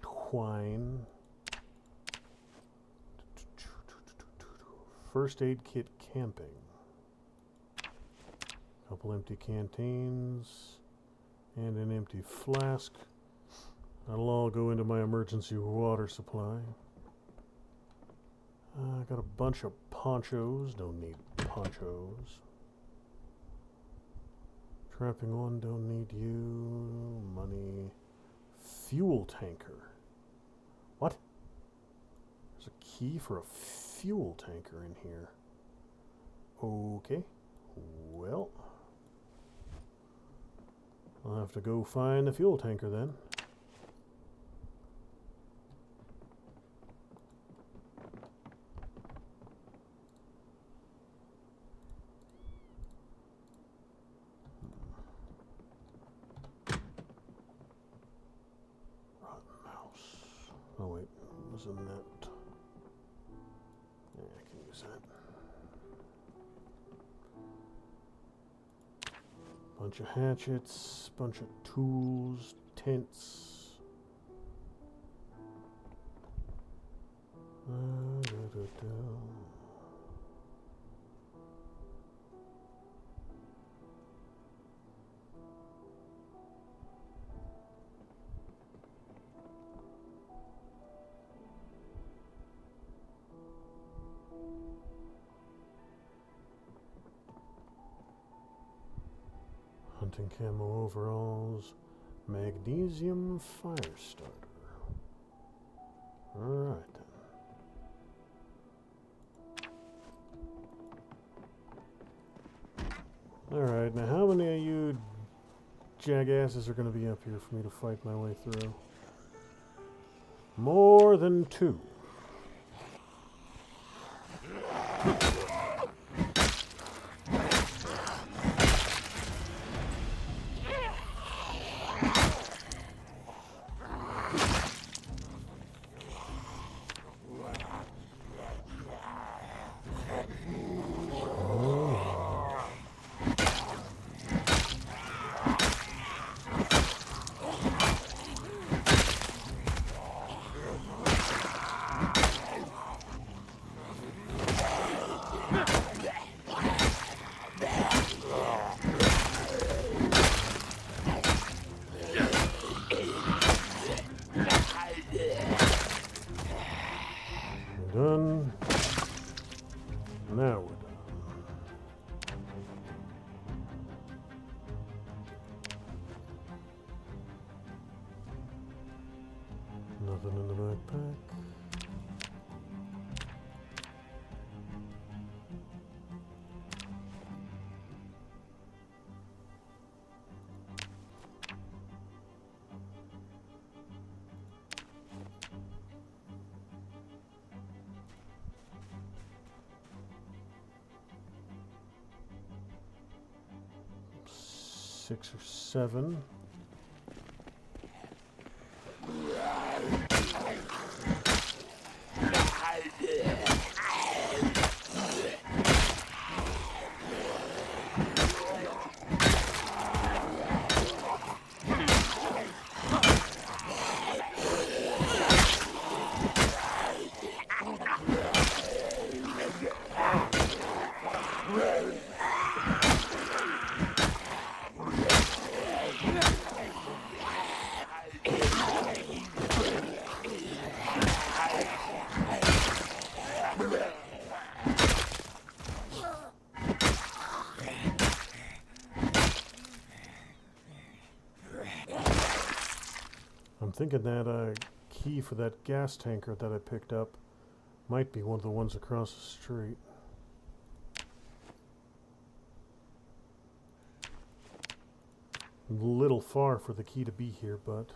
A: twine. First aid kit camping. Couple empty canteens and an empty flask. That'll all go into my emergency water supply. I got a bunch of ponchos. Don't need ponchos. Trapping one. Don't need you. Money. Fuel tanker. What? There's a key for a fuel tanker in here. Okay. Well, I'll have to go find the fuel tanker then. Oh wait, it was in that. Yeah, I can use that. Bunch of hatchets, bunch of tools, tents. hunting camo overalls, magnesium fire starter. Alright then. Alright, now how many of you jackasses are going to be up here for me to fight my way through? More than 2. Done. Now we're done. Nothing in the backpack. Six or 7. I'm thinking that key for that gas tanker that I picked up might be one of the ones across the street. A little far for the key to be here, but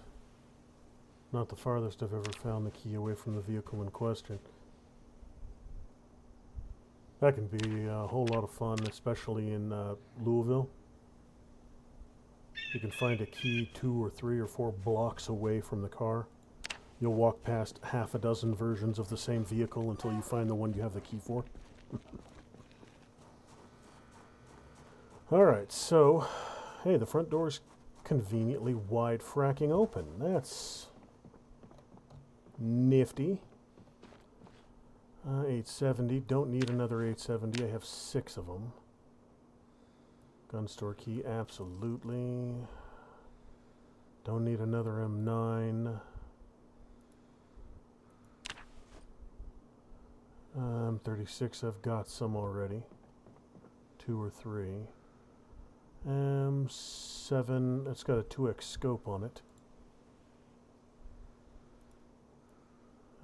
A: not the farthest I've ever found the key away from the vehicle in question. That can be a whole lot of fun, especially in Louisville. You can find a key 2 or 3 or 4 blocks away from the car. You'll walk past half a dozen versions of the same vehicle until you find the one you have the key for. Alright, so, hey, the front door's conveniently wide fracking open. That's nifty. 870, don't need another 870, I have 6 of them. Gun store key, absolutely. Don't need another M9. M36, I've got some already. 2 or 3. M7, it's got a 2x scope on it.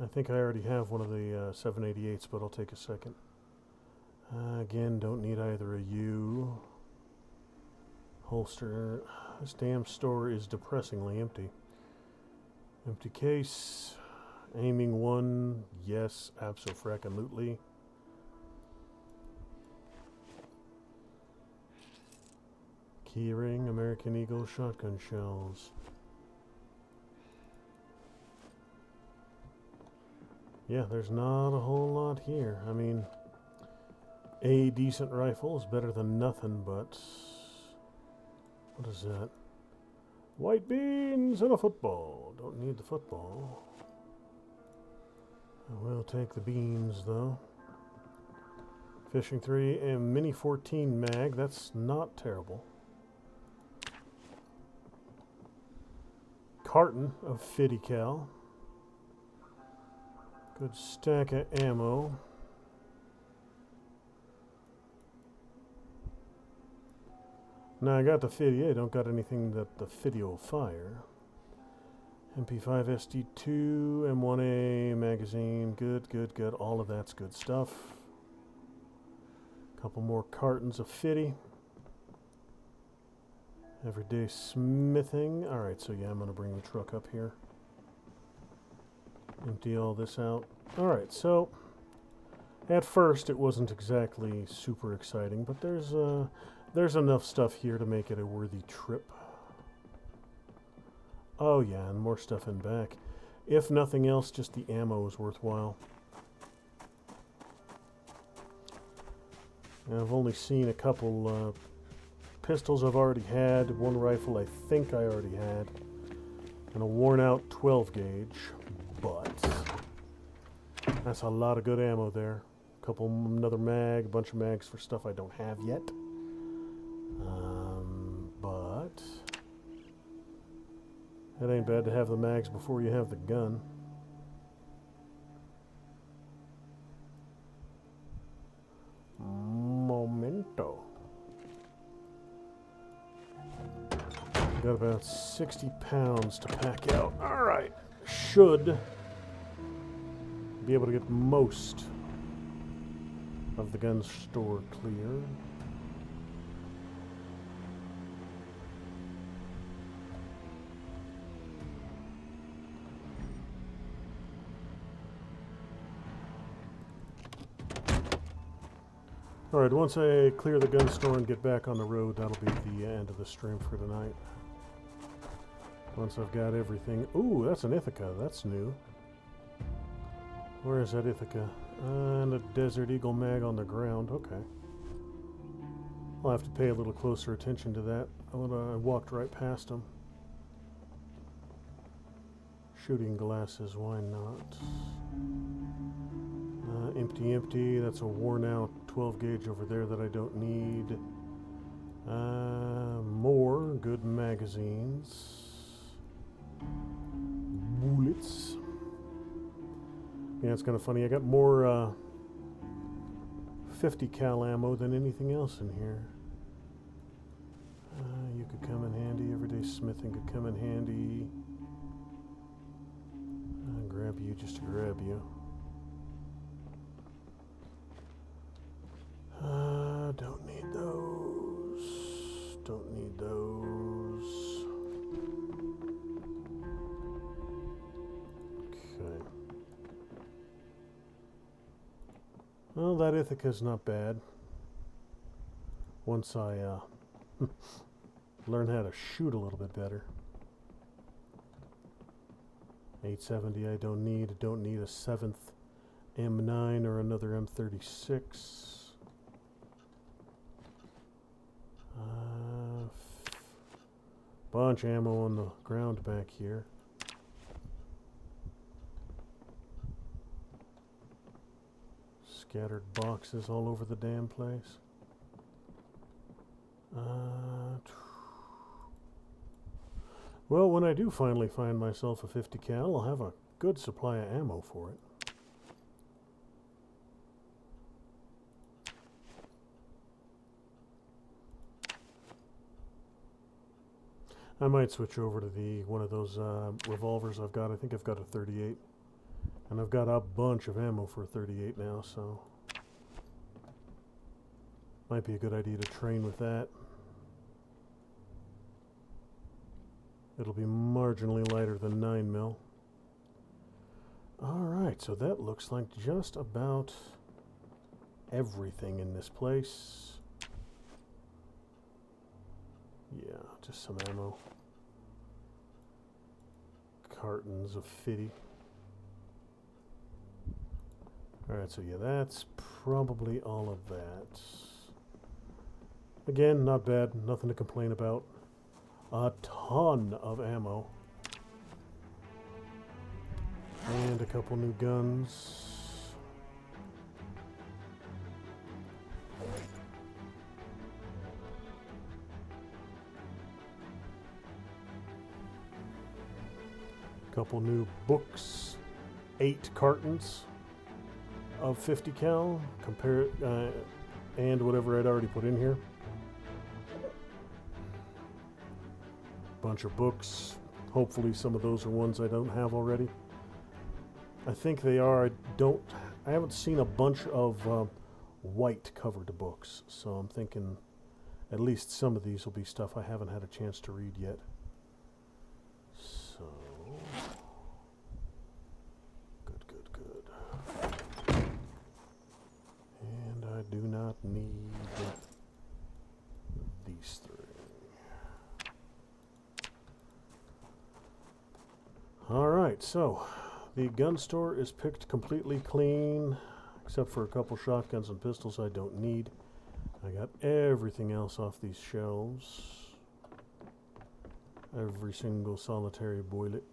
A: I think I already have one of the 788s, but I'll take a second. Again, don't need either a U. Holster. This damn store is depressingly empty. Empty case. Aiming 1. Yes, abso-frackin-lutely. Keyring, American Eagle, shotgun shells. Yeah, there's not a whole lot here. I mean, a decent rifle is better than nothing, but... what is that? White beans and a football. Don't need the football. I will take the beans, though. Fishing 3 and Mini 14 mag. That's not terrible. Carton of 50 cal. Good stack of ammo. Now I got the 50. I don't got anything that the 50 will fire. MP5 SD2, M1A magazine. Good, good, good. All of that's good stuff. Couple more cartons of 50. Everyday smithing. Alright, so yeah, I'm going to bring the truck up here. Empty all this out. Alright, so at first it wasn't exactly super exciting, but there's enough stuff here to make it a worthy trip. Oh yeah, and more stuff in back. If nothing else, just the ammo is worthwhile. And I've only seen a couple pistols I've already had, one rifle I think I already had, and a worn out 12 gauge, but that's a lot of good ammo there. Another mag, a bunch of mags for stuff I don't have yet. But it ain't bad to have the mags before you have the gun. Momento. Got about 60 pounds to pack out. Alright. Should be able to get most of the gun store clear. Alright, once I clear the gun store and get back on the road, that'll be the end of the stream for tonight. Once I've got everything... Ooh, that's an Ithaca. That's new. Where is that Ithaca? And a Desert Eagle mag on the ground. Okay. I'll have to pay a little closer attention to that. I walked right past them. Shooting glasses, why not? Empty, empty. That's a worn out 12 gauge over there that I don't need. More good magazines. Bullets. Yeah, it's kind of funny. I got more 50 cal ammo than anything else in here. You could come in handy. Everyday smithing could come in handy. Grab you just to grab you. Don't need those. Don't need those. Okay. Well, that Ithaca's not bad. Once I learn how to shoot a little bit better. 870 I don't need. I don't need a 7th M9 or another M36. Bunch of ammo on the ground back here. Scattered boxes all over the damn place. Well, when I do finally find myself a 50 cal, I'll have a good supply of ammo for it. I might switch over to one of those revolvers I've got. I think I've got a 38. And I've got a bunch of ammo for a 38 now, so might be a good idea to train with that. It'll be marginally lighter than 9mm. Alright, so that looks like just about everything in this place. Yeah, just some ammo. Cartons of 50. Alright, so yeah, that's probably all of that. Again, not bad. Nothing to complain about. A ton of ammo. And a couple new guns. Couple new books. 8 cartons of 50 cal. Compare it, and whatever I'd already put in here. bunch of books. Hopefully some of those are ones I don't have already. I think they are. I haven't seen a bunch of white covered books, so I'm thinking at least some of these will be stuff I haven't had a chance to read yet. So, good. And I do not need these three. Alright, so the gun store is picked completely clean, except for a couple shotguns and pistols I don't need. I got everything else off these shelves. Every single solitary boilet.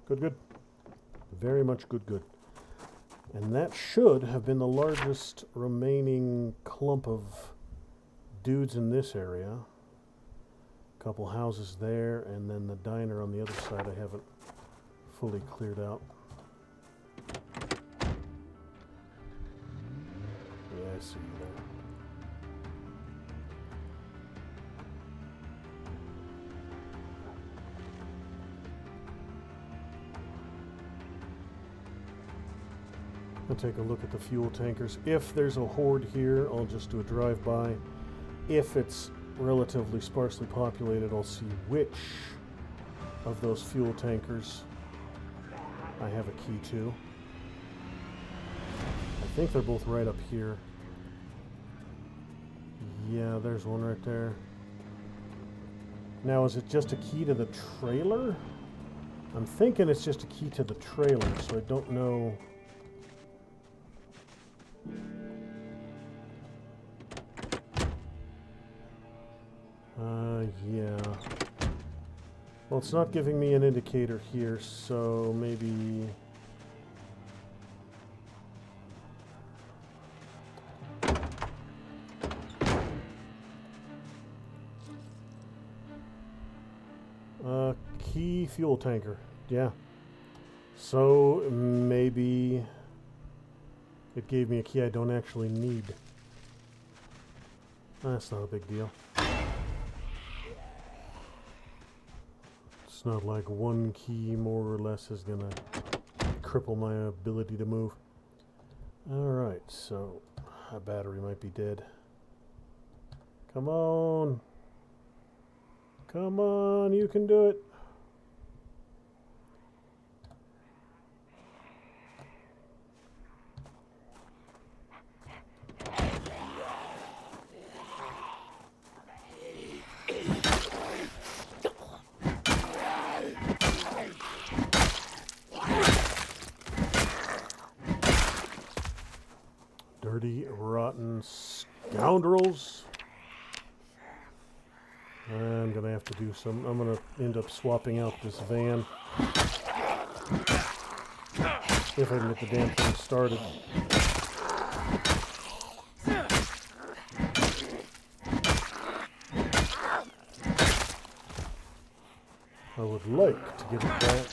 A: Good. Very much good. And that should have been the largest remaining clump of dudes in this area. A couple houses there, and then the diner on the other side I haven't fully cleared out. Yeah, I see you there. I'll take a look at the fuel tankers. If there's a horde here, I'll just do a drive-by. If it's relatively sparsely populated, I'll see which of those fuel tankers I have a key to. I think they're both right up here. Yeah, there's one right there. Now, is it just a key to the trailer? I'm thinking it's just a key to the trailer, so I don't know. Yeah. Well, it's not giving me an indicator here, so maybe... key fuel tanker. Yeah. So, maybe it gave me a key I don't actually need. That's not a big deal. It's not like one key more or less is gonna cripple my ability to move. Alright, so a battery might be dead. Come on. Come on, you can do it. Dirty, rotten scoundrels. I'm gonna have to do some. I'm gonna end up swapping out this van if I can get the damn thing started. I would like to get it back.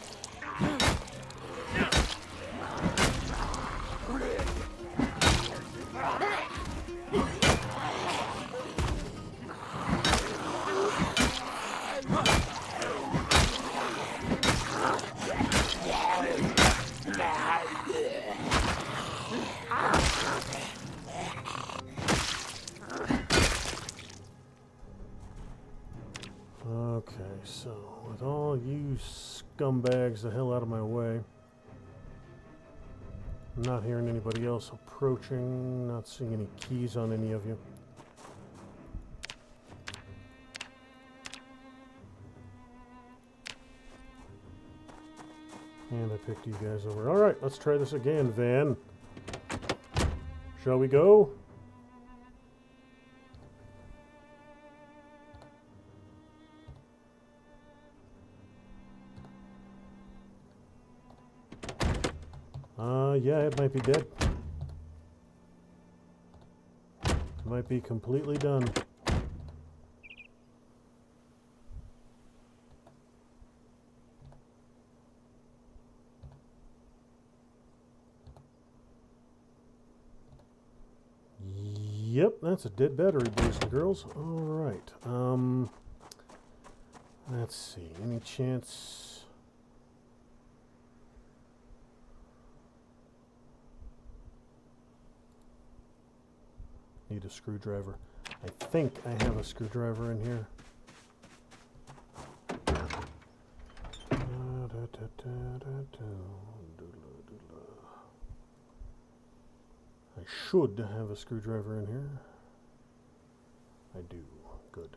A: Okay, so with all you scumbags the hell out of my way. I'm not hearing anybody else approaching, not seeing any keys on any of you. And I picked you guys over. Alright, let's try this again, van. Shall we go? Yeah, it might be dead. It might be completely done. Yep. Yep, that's a dead battery, boys and girls. Alright. Let's see. Any chance... Need a screwdriver. I think I have a screwdriver in here. I should have a screwdriver in here. I do. Good.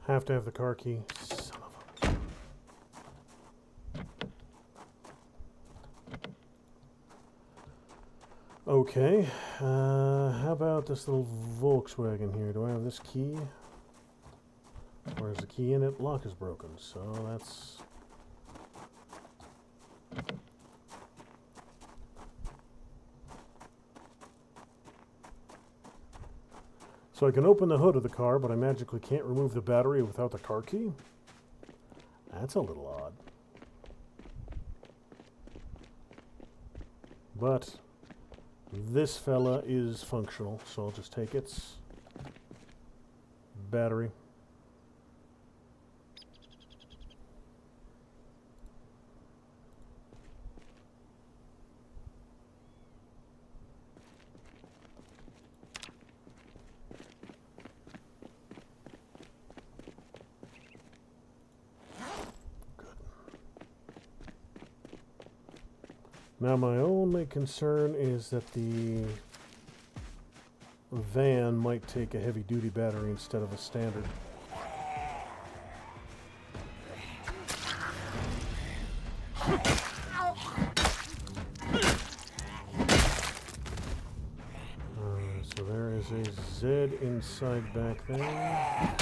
A: Have to have the car key. Son of a... Okay. How about this little Volkswagen here? Do I have this key? Or is the key in it? Lock is broken. So that's... So I can open the hood of the car, but I magically can't remove the battery without the car key? That's a little odd. But this fella is functional, so I'll just take its battery. Now my only concern is that the van might take a heavy-duty battery instead of a standard. So there is a Z inside back there.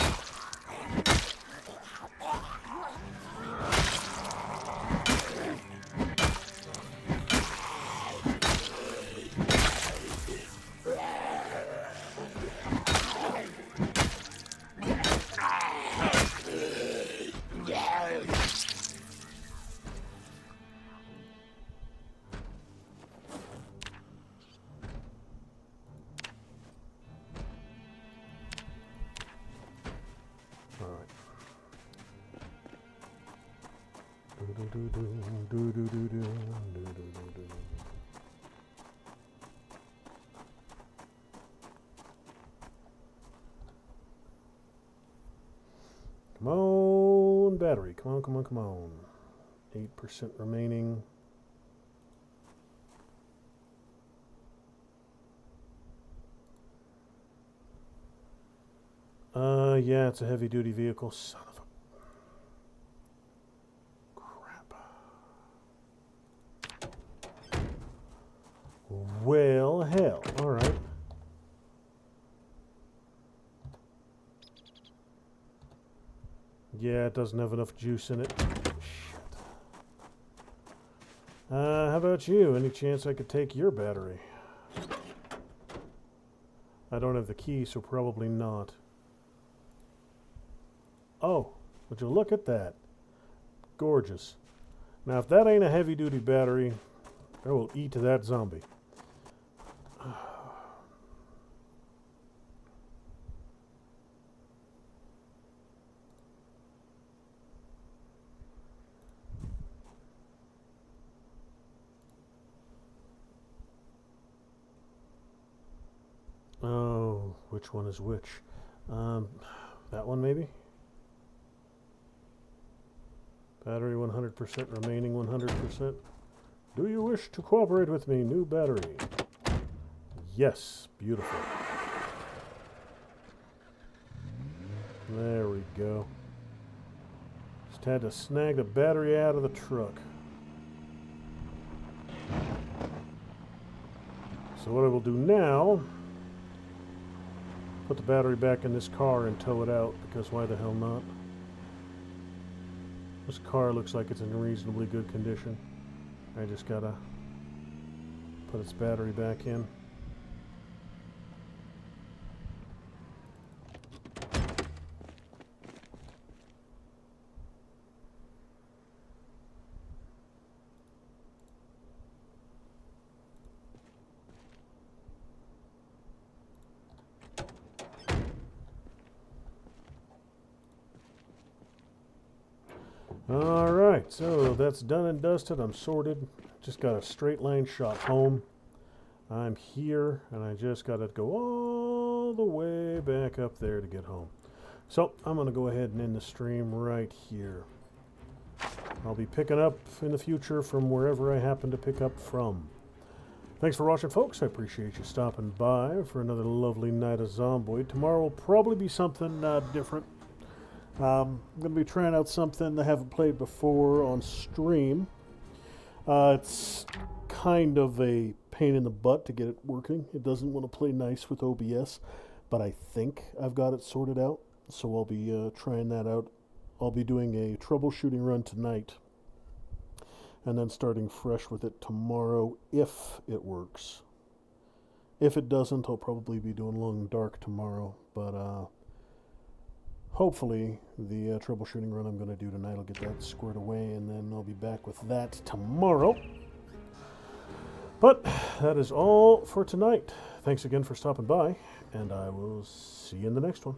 A: Come on, battery. Come on, come on, come on. 8% remaining. Yeah, it's a heavy-duty vehicle. Son of a... crap. Well, hell. All right. Yeah, it doesn't have enough juice in it. Shit. How about you? Any chance I could take your battery? I don't have the key, so probably not. Oh, would you look at that? Gorgeous. Now, if that ain't a heavy-duty battery, I will eat to that zombie. Oh, which one is which? That one maybe? Battery 100%, remaining 100%. Do you wish to cooperate with me? New battery. Yes, beautiful. There we go. Just had to snag the battery out of the truck. So what I will do now, put the battery back in this car and tow it out, because why the hell not? This car looks like it's in reasonably good condition. I just gotta put its battery back in. Alright, so that's done and dusted. I'm sorted. Just got a straight line shot home. I'm here, and I just got to go all the way back up there to get home. So I'm going to go ahead and end the stream right here. I'll be picking up in the future from wherever I happen to pick up from. Thanks for watching, folks. I appreciate you stopping by for another lovely night of Zomboid. Tomorrow will probably be something different. I'm going to be trying out something I haven't played before on stream. It's kind of a pain in the butt to get it working. It doesn't want to play nice with OBS, but I think I've got it sorted out. So I'll be trying that out. I'll be doing a troubleshooting run tonight, and then starting fresh with it tomorrow if it works. If it doesn't, I'll probably be doing Long Dark tomorrow, but hopefully the troubleshooting run I'm going to do tonight will get that squared away, and then I'll be back with that tomorrow. But that is all for tonight. Thanks again for stopping by, and I will see you in the next one.